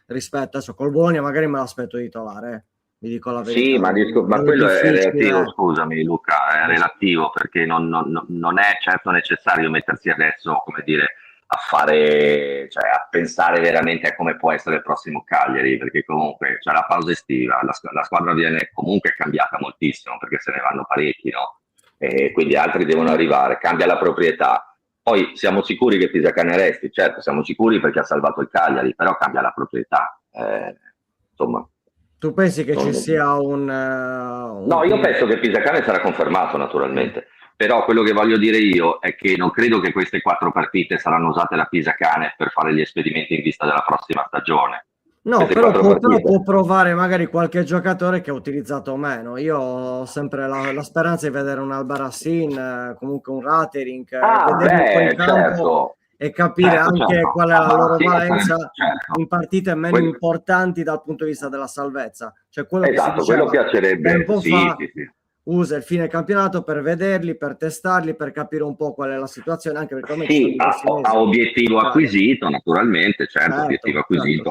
Speaker 2: rispetto adesso col Bologna. Magari me l'aspetto titolare, vi dico la verità.
Speaker 5: Sì, ma quello è relativo, scusami Luca, è relativo, perché non è certo necessario mettersi adesso, come dire, a fare, cioè a pensare veramente a come può essere il prossimo Cagliari, perché comunque c'è la pausa estiva, la squadra viene comunque cambiata moltissimo, perché se ne vanno parecchi, no? E quindi altri devono arrivare, cambia la proprietà. Poi siamo sicuri che Pisacane resti, certo, siamo sicuri perché ha salvato il Cagliari, però cambia la proprietà. Insomma.
Speaker 2: Tu pensi che ci sia un...
Speaker 5: No, io penso che Pisacane sarà confermato naturalmente, però quello che voglio dire io è che non credo che queste 4 partite saranno usate da Pisacane per fare gli esperimenti in vista della prossima stagione.
Speaker 2: No,
Speaker 5: queste
Speaker 2: però
Speaker 5: 4 partite...
Speaker 2: può provare magari qualche giocatore che ha utilizzato meno. Io ho sempre la speranza di vedere un Albarracin, comunque un Ratering, vederli un po' in campo,
Speaker 5: certo.
Speaker 2: e capire anche qual è la loro valenza in partite meno importanti dal punto di vista della salvezza. Cioè quello che si diceva
Speaker 5: quello piacerebbe,
Speaker 2: tempo fa,
Speaker 5: sì.
Speaker 2: Usa il fine campionato per vederli, per testarli, per capire un po' qual è la situazione, anche perché ormai
Speaker 5: sì, a obiettivo acquisito, naturalmente, certo, obiettivo acquisito,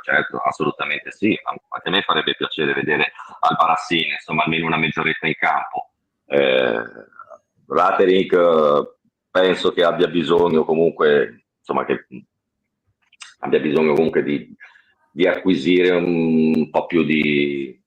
Speaker 5: certo, assolutamente sì. Anche a me farebbe piacere vedere Albarracin, insomma, almeno una mezz'oretta in campo. Ratering penso che abbia bisogno comunque, insomma, che abbia bisogno comunque di acquisire un po' più di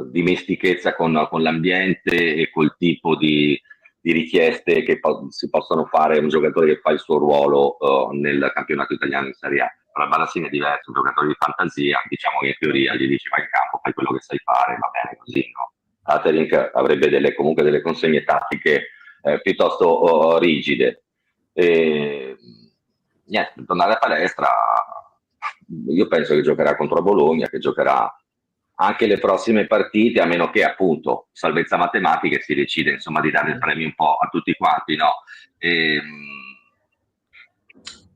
Speaker 5: dimestichezza con l'ambiente e col tipo di richieste che si possono fare un giocatore che fa il suo ruolo nel campionato italiano in Serie A. La Balassini è diverso, un giocatore di fantasia, diciamo che in teoria gli dici vai in campo, fai quello che sai fare, va bene così, no? Ratering avrebbe comunque delle consegne tattiche piuttosto rigide. Niente, tornare a palestra, io penso che giocherà contro Bologna, che giocherà anche le prossime partite, a meno che appunto salvezza matematica e si decide insomma di dare il premio un po' a tutti quanti, no?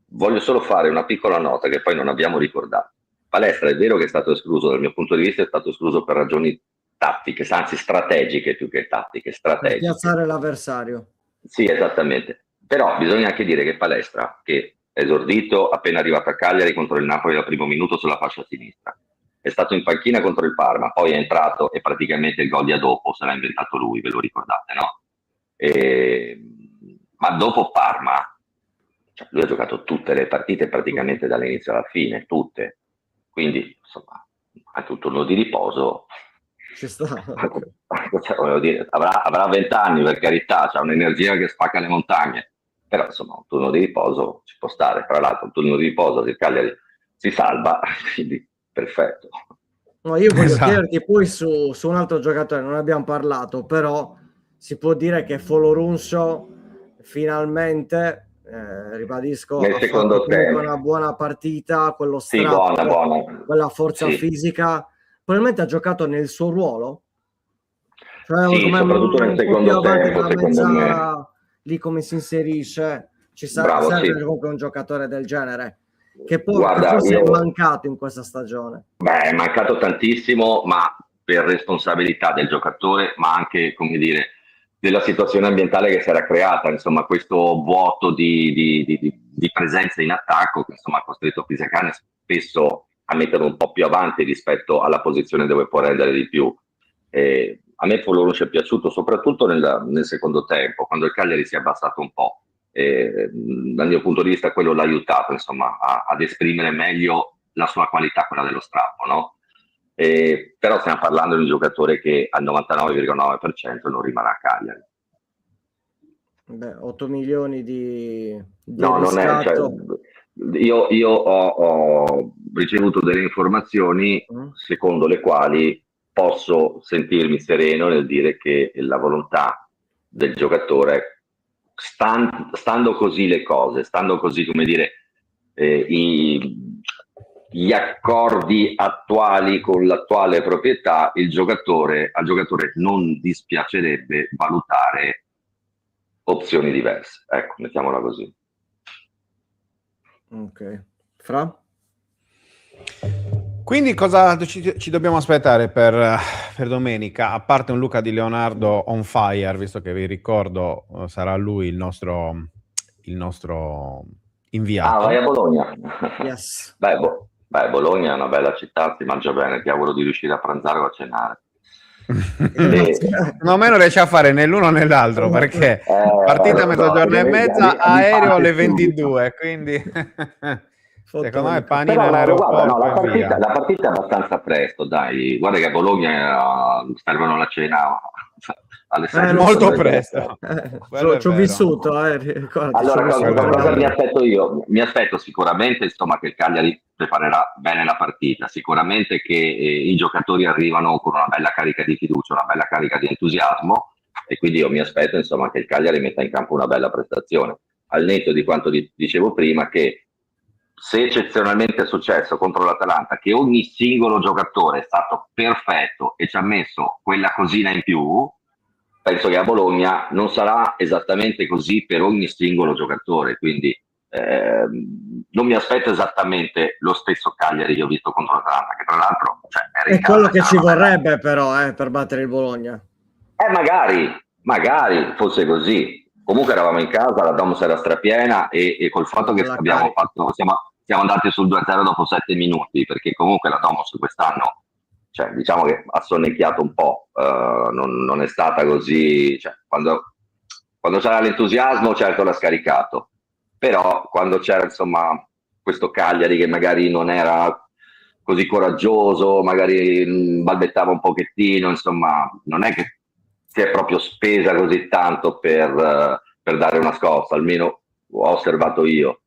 Speaker 5: Voglio solo fare una piccola nota che poi non abbiamo ricordato. Palestra è vero che è stato escluso, dal mio punto di vista è stato escluso per ragioni tattiche, anzi strategiche più che tattiche, strategiche.
Speaker 2: Per piazzare l'avversario.
Speaker 5: Sì, esattamente. Però bisogna anche dire che Palestra, che è esordito appena arrivato a Cagliari contro il Napoli dal primo minuto sulla fascia sinistra, è stato in panchina contro il Parma, poi è entrato e praticamente il gol di dopo se l'ha inventato lui, ve lo ricordate, no? Ma dopo Parma, cioè lui ha giocato tutte le partite praticamente dall'inizio alla fine, tutte. Quindi, insomma, anche un turno di riposo.
Speaker 2: Ci sta.
Speaker 5: Cioè, voglio dire, avrà 20 anni, per carità, c'ha un'energia che spacca le montagne, però insomma un turno di riposo ci può stare. Tra l'altro un turno di riposo se il Cagliari si salva, quindi perfetto.
Speaker 2: No, io voglio chiederti poi su un altro giocatore, non abbiamo parlato, però si può dire che Folorunso finalmente, ribadisco,
Speaker 5: nel
Speaker 2: ha
Speaker 5: secondo
Speaker 2: fatto comunque una buona partita, quello strappo,
Speaker 5: sì, buona.
Speaker 2: quella forza fisica, probabilmente ha giocato nel suo ruolo, cioè
Speaker 5: sì, soprattutto nel secondo tempo, secondo me.
Speaker 2: Lì come si inserisce, serve comunque un giocatore del genere. che forse è mancato in questa stagione?
Speaker 5: Beh, è mancato tantissimo, ma per responsabilità del giocatore, ma anche, come dire, della situazione ambientale che si era creata, insomma, questo vuoto di presenza in attacco che insomma ha costretto Pisacane spesso a mettere un po' più avanti rispetto alla posizione dove può rendere di più. A me Polonu ci è piaciuto soprattutto nel secondo tempo, quando il Cagliari si è abbassato un po'. Dal mio punto di vista quello l'ha aiutato insomma ad esprimere meglio la sua qualità, quella dello strappo, no? Però stiamo parlando di un giocatore che al 99,9% non rimarrà a Cagliari.
Speaker 2: Beh, 8 milioni di
Speaker 5: No, non è, cioè,
Speaker 2: riscatto.
Speaker 5: io ho ricevuto delle informazioni secondo le quali posso sentirmi sereno nel dire che la volontà del giocatore, stando così le cose, stando così, come dire, gli accordi attuali con l'attuale proprietà, al giocatore non dispiacerebbe valutare opzioni diverse. Ecco, mettiamola così.
Speaker 2: Ok. Fra?
Speaker 3: Quindi cosa ci dobbiamo aspettare per domenica? A parte un Luca Di Leonardo on fire, visto che vi ricordo sarà lui il nostro inviato.
Speaker 5: Ah, vai a Bologna?
Speaker 2: Yes.
Speaker 5: Beh, Bologna è una bella città, si mangia bene, ti auguro di riuscire a pranzare o a cenare.
Speaker 3: No, me non riesce a fare né l'uno né l'altro, perché partita a mezzogiorno e mezza, aereo alle 22, quindi secondo me panino in aeroporto.
Speaker 5: Guarda, no, la partita è abbastanza presto, dai. Guarda che a Bologna servono la cena alle 6.
Speaker 3: Molto presto.
Speaker 2: Ci ho vissuto.
Speaker 5: Allora, cosa mi aspetto io? Mi aspetto sicuramente insomma, che il Cagliari preparerà bene la partita, sicuramente che i giocatori arrivano con una bella carica di fiducia, una bella carica di entusiasmo, e quindi io mi aspetto insomma, che il Cagliari metta in campo una bella prestazione, al netto di quanto dicevo prima, che se eccezionalmente è successo contro l'Atalanta che ogni singolo giocatore è stato perfetto e ci ha messo quella cosina in più, penso che a Bologna non sarà esattamente così per ogni singolo giocatore, quindi non mi aspetto esattamente lo stesso Cagliari che ho visto contro l'Atalanta, che tra l'altro
Speaker 2: è quello che ci vorrebbe però per battere il Bologna.
Speaker 5: Magari fosse così. Comunque eravamo in casa, la Domus era strapiena e col fatto che siamo andati sul 2-0 dopo 7 minuti, perché comunque la Domus quest'anno, cioè, diciamo che ha sonnecchiato un po', non è stata così, cioè, quando c'era l'entusiasmo certo l'ha scaricato, però quando c'era insomma questo Cagliari che magari non era così coraggioso, magari balbettava un pochettino, insomma non è che si è proprio spesa così tanto per dare una scossa, almeno ho osservato io.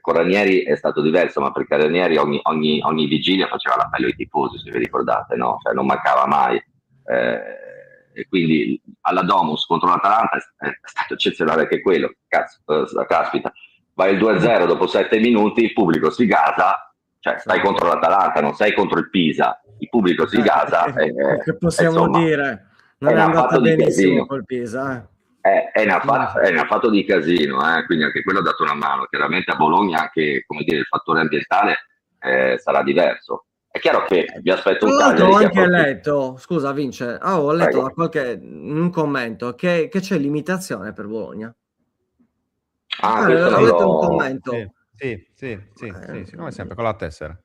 Speaker 5: Con Ranieri è stato diverso, ma perché Ranieri ogni vigilia faceva l'appello ai tifosi, se vi ricordate, no? Cioè, non mancava mai. E quindi alla Domus contro l'Atalanta è stato eccezionale anche quello. Caspita, vai il 2-0 dopo 7 minuti, il pubblico si gasa, cioè stai contro l'Atalanta, non sei contro il Pisa, il pubblico si gasa.
Speaker 2: Che possiamo dire? Non è andata benissimo col Pisa.
Speaker 5: Ne ha fatto di casino, quindi anche quello ha dato una mano. Chiaramente a Bologna anche, come dire, il fattore ambientale sarà diverso. È chiaro che vi aspetto un Cagliari.
Speaker 2: Ho anche letto, scusa Vince, ho letto un commento che c'è limitazione per Bologna.
Speaker 5: Ho
Speaker 2: letto un commento.
Speaker 3: Sì, come sempre con la tessera.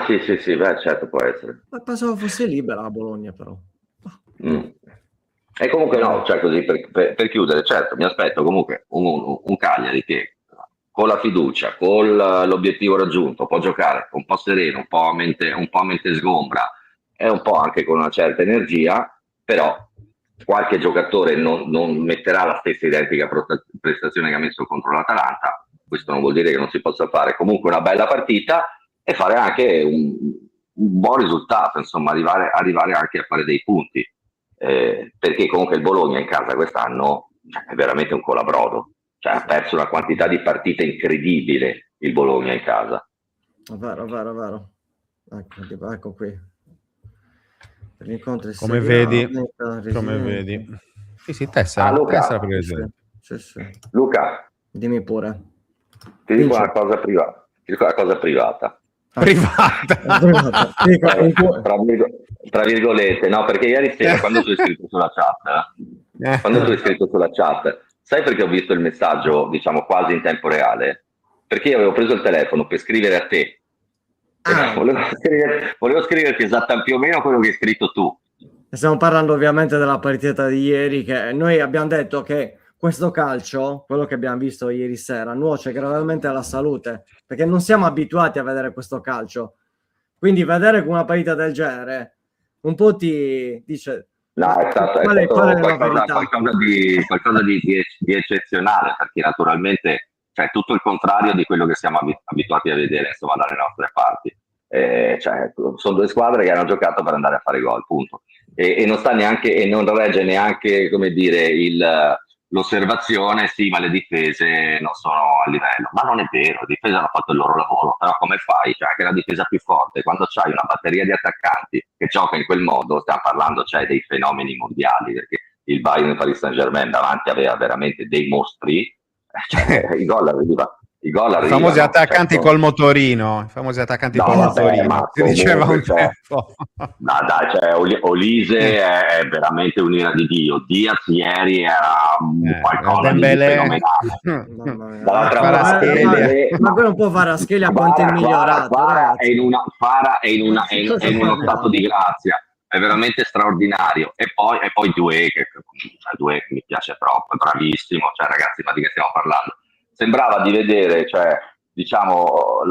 Speaker 5: Sì, beh, certo, può essere.
Speaker 2: Ma pensavo fosse libera a Bologna, però.
Speaker 5: E comunque no, cioè così per chiudere, certo, mi aspetto comunque un Cagliari che con la fiducia, con l'obiettivo raggiunto, può giocare un po' sereno, un po' a mente sgombra e un po' anche con una certa energia, però qualche giocatore non metterà la stessa identica prestazione che ha messo contro l'Atalanta. Questo non vuol dire che non si possa fare comunque una bella partita e fare anche un buon risultato, insomma, arrivare anche a fare dei punti. Perché comunque il Bologna in casa quest'anno è veramente un colabrodo, cioè ha perso una quantità di partite incredibile il Bologna in casa.
Speaker 2: Vero. Ecco qui per incontri
Speaker 3: come vedi. Sì, tessera.
Speaker 5: Luca,
Speaker 3: tessera per
Speaker 2: sì.
Speaker 5: Luca,
Speaker 2: dimmi pure.
Speaker 5: Ti dico una cosa privata. Tra virgolette, no, perché ieri sera quando tu hai scritto sulla chat, sai perché ho visto il messaggio, diciamo, quasi in tempo reale? Perché io avevo preso il telefono per scrivere a te. Volevo scriverti esattamente più o meno quello che hai scritto tu.
Speaker 2: Stiamo parlando ovviamente della partita di ieri, che noi abbiamo detto che questo calcio, quello che abbiamo visto ieri sera, nuoce gravemente alla salute, perché non siamo abituati a vedere questo calcio. Quindi vedere una partita del genere un po' ti dice...
Speaker 5: No, è stato qualcosa di eccezionale, perché naturalmente cioè, tutto il contrario di quello che siamo abituati a vedere, insomma, dalle nostre parti. Cioè, sono due squadre che hanno giocato per andare a fare gol, punto. E non sta neanche, e non regge neanche, come dire, l'osservazione, sì, ma le difese non sono a livello. Ma non è vero, le difese hanno fatto il loro lavoro, però come fai? Cioè, anche la difesa più forte, quando c'hai una batteria di attaccanti che gioca in quel modo, stiamo parlando cioè, dei fenomeni mondiali, perché il Bayern Paris Saint-Germain davanti aveva veramente dei mostri, cioè, i gol arrivano. I
Speaker 3: famosi attaccanti col motorino, i famosi attaccanti col motorino, si diceva un tempo.
Speaker 5: No, dai, cioè, Olise è veramente un'ira di Dio. Diaz ieri era qualcosa di fenomenale.
Speaker 2: Ma quello un po' Kvaratskhelia quanto è migliorato.
Speaker 5: Fara è in uno stato di grazia, è veramente straordinario. E poi Due, che mi piace troppo, è bravissimo. Cioè, ragazzi, ma di che stiamo parlando? Sembrava di vedere, cioè, diciamo,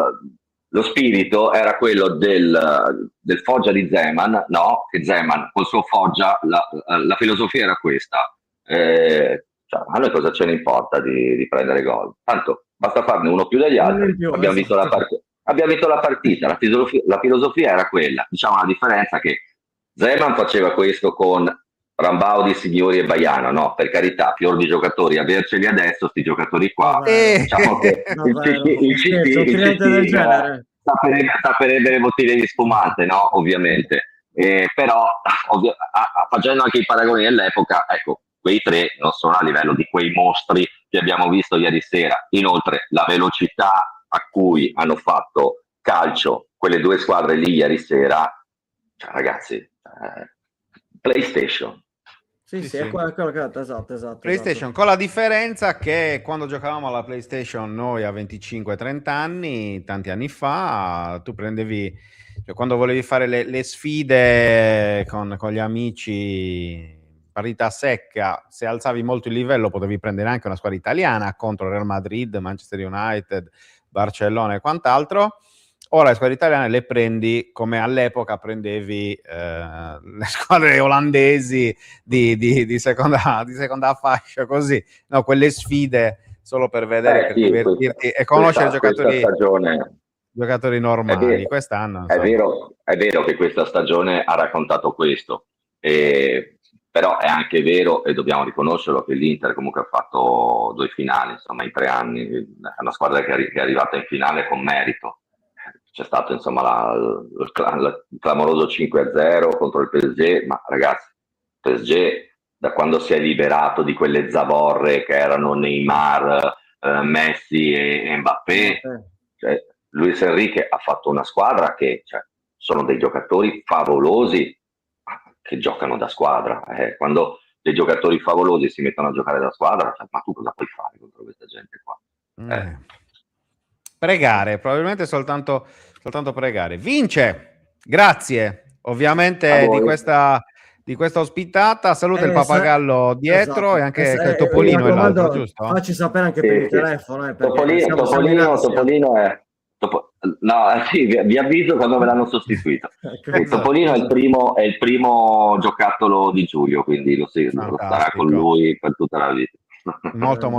Speaker 5: lo spirito era quello del Foggia di Zeman, no? Che Zeman col suo Foggia, la filosofia era questa. Cioè, a noi cosa ce ne importa di prendere gol? Tanto basta farne uno più degli altri. Abbiamo vinto la partita. La filosofia era quella. Diciamo la differenza che Zeman faceva questo con Rambaudi, Signori e Baiano, no, per carità, fior di giocatori, averceli adesso, sti giocatori qua, diciamo che il CT sta per rendere bottiglie di spumante, no, ovviamente, però facendo anche i paragoni dell'epoca, ecco, quei tre non sono a livello di quei mostri che abbiamo visto ieri sera. Inoltre, la velocità a cui hanno fatto calcio quelle due squadre lì ieri sera, cioè, ragazzi, PlayStation.
Speaker 2: Sì, è quello che ho detto, esatto.
Speaker 3: PlayStation, con la differenza che quando giocavamo alla PlayStation noi a 25-30 anni, tanti anni fa, tu prendevi, cioè quando volevi fare le sfide con gli amici, partita secca, se alzavi molto il livello potevi prendere anche una squadra italiana contro Real Madrid, Manchester United, Barcellona e quant'altro. Ora le squadre italiane le prendi come all'epoca prendevi le squadre olandesi di seconda fascia, così, no, quelle sfide solo per vedere, per divertirti e conoscere giocatori normali. Quest'anno
Speaker 5: è vero che questa stagione ha raccontato questo, però è anche vero, e dobbiamo riconoscerlo, che l'Inter comunque ha fatto 2 finali, insomma, in 3 anni, è una squadra che è arrivata in finale con merito. C'è stato insomma il clamoroso 5-0 contro il PSG, ma ragazzi, il PSG da quando si è liberato di quelle zavorre che erano Neymar, Messi e Mbappé, cioè, Luis Enrique ha fatto una squadra che sono dei giocatori favolosi che giocano da squadra. Quando dei giocatori favolosi si mettono a giocare da squadra, ma tu cosa puoi fare contro questa gente qua?
Speaker 3: Pregare, probabilmente soltanto pregare. Vince, grazie ovviamente di questa ospitata. Saluta il pappagallo dietro, e anche il Topolino è l'altro, giusto?
Speaker 2: Facci sapere anche per il telefono.
Speaker 5: Topolino è... No, sì, vi avviso quando me l'hanno sostituito. Topolino è il primo giocattolo di Giulio, quindi lo starà con lui per tutta la vita.
Speaker 3: Molto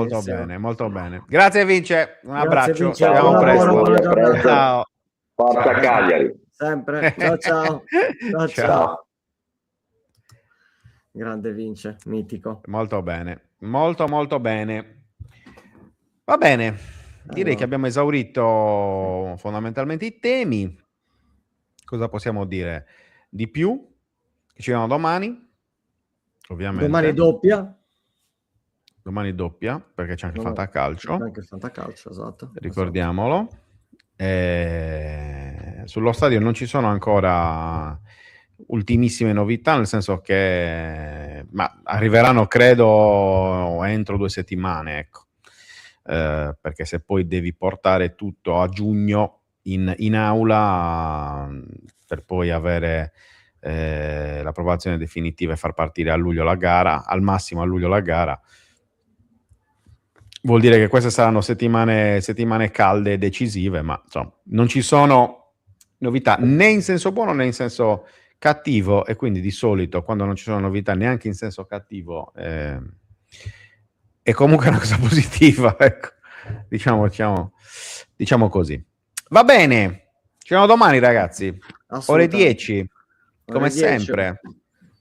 Speaker 3: bene. Grazie Vince, un abbraccio.
Speaker 2: Vince. Ci vediamo presto.
Speaker 3: Ciao.
Speaker 5: Forza Cagliari.
Speaker 2: Sempre. Ciao. Grande Vince, mitico.
Speaker 3: Molto bene. Molto bene. Va bene. Direi che abbiamo esaurito fondamentalmente i temi. Cosa possiamo dire di più? Ci vediamo domani. Ovviamente.
Speaker 2: Domani doppia.
Speaker 3: doppia, perché c'è anche il fantacalcio.
Speaker 2: C'è anche il fantacalcio, esatto.
Speaker 3: Ricordiamolo. Sullo stadio non ci sono ancora ultimissime novità, nel senso che arriveranno credo entro 2 settimane, ecco. Perché se poi devi portare tutto a giugno in aula per poi avere l'approvazione definitiva e far partire a luglio la gara, al massimo a luglio la gara, vuol dire che queste saranno settimane calde e decisive, ma insomma non ci sono novità né in senso buono né in senso cattivo, e quindi di solito quando non ci sono novità neanche in senso cattivo è comunque una cosa positiva, ecco. Diciamo così. Va bene, ci vediamo domani ragazzi, ore 10 come sempre.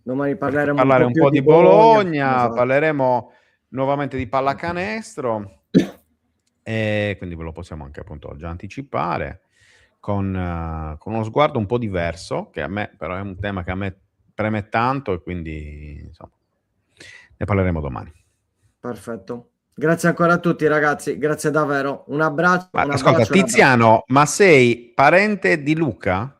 Speaker 2: Domani parleremo
Speaker 3: un po' di Bologna, esatto. Parleremo nuovamente di pallacanestro, e quindi ve lo possiamo anche appunto già anticipare con uno sguardo un po' diverso, che a me però è un tema che a me preme tanto, e quindi insomma ne parleremo domani.
Speaker 2: Perfetto, grazie ancora a tutti ragazzi, grazie davvero, un abbraccio.
Speaker 3: Ascolta Tiziano, ma sei parente di Luca?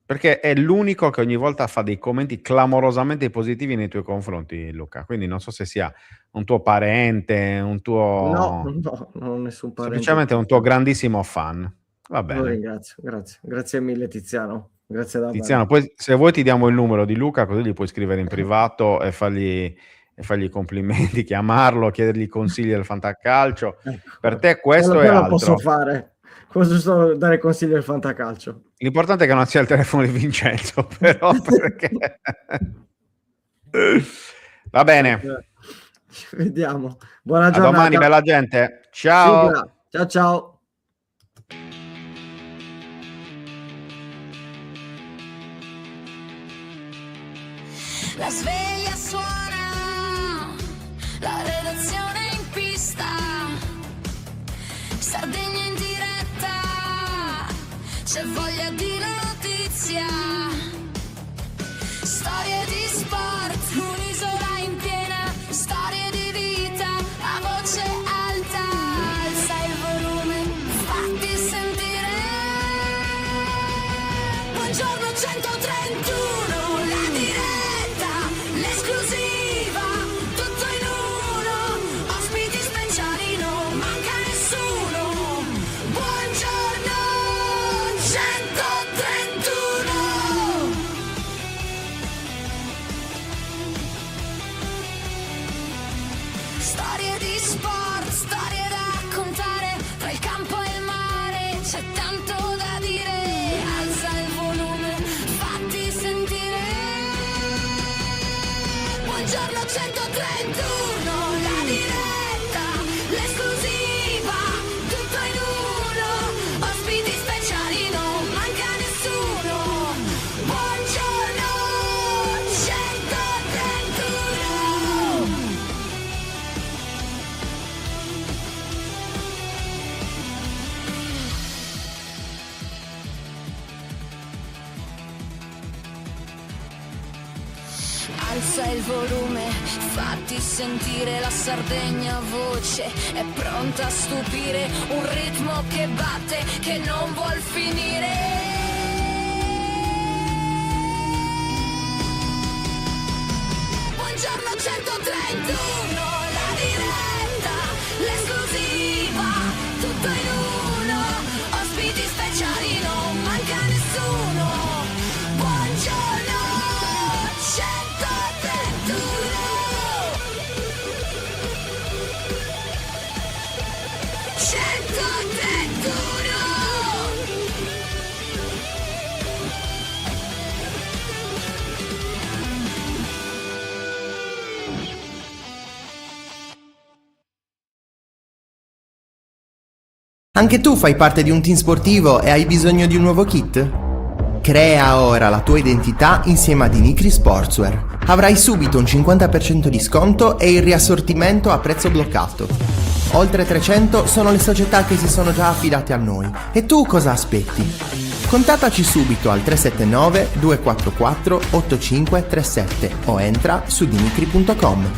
Speaker 3: Perché è l'unico che ogni volta fa dei commenti clamorosamente positivi nei tuoi confronti, Luca. Quindi non so se sia un tuo parente, un tuo...
Speaker 2: No, non nessun parente.
Speaker 3: Semplicemente un tuo grandissimo fan. Va bene.
Speaker 2: Lo ringrazio, grazie mille Tiziano. Grazie davvero.
Speaker 3: Tiziano, poi se vuoi ti diamo il numero di Luca, così gli puoi scrivere in privato e fargli complimenti, chiamarlo, chiedergli consigli del fantacalcio.
Speaker 2: Ecco.
Speaker 3: Per te questo è altro.
Speaker 2: Lo posso fare. Posso dare consigli del fantacalcio.
Speaker 3: L'importante è che non sia il telefono di Vincenzo, però perché... Va bene.
Speaker 2: Ci vediamo. Buona giornata.
Speaker 3: A domani, bella gente. Ciao.
Speaker 2: Sigla. Ciao.
Speaker 6: La sveglia suona, la redazione in pista, Sardegna in diretta, c'è voglia di notizia, storie di sport, un'isola in piena, storie di vita, a voce alta, alza il volume, fatti sentire. Buongiorno 131, la diretta, l'esclusiva, tutto in uno, ospiti speciali, non manca nessuno. Buongiorno 131. Storie di sport, storie da raccontare, tra il campo e il mare c'è tanto da dire. Alza il volume, fatti sentire. Buongiorno 131, la diretta, l'esclusiva, tutto in uno, ospiti speciali, non manca nessuno. Buongiorno 131. Alza il volume, fatti sentire, la Sardegna voce è pronta a stupire, un ritmo che batte, che non vuol finire. Buongiorno 131, la diretta, l'esclusiva, tutto in uno, ospiti speciali, non manca nessuno. Buongiorno 131. 131.
Speaker 1: Anche tu fai parte di un team sportivo e hai bisogno di un nuovo kit? Crea ora la tua identità insieme ad Inicri Sportswear. Avrai subito un 50% di sconto e il riassortimento a prezzo bloccato. Oltre 300 sono le società che si sono già affidate a noi. E tu cosa aspetti? Contattaci subito al 379 244 8537 o entra su dinicri.com.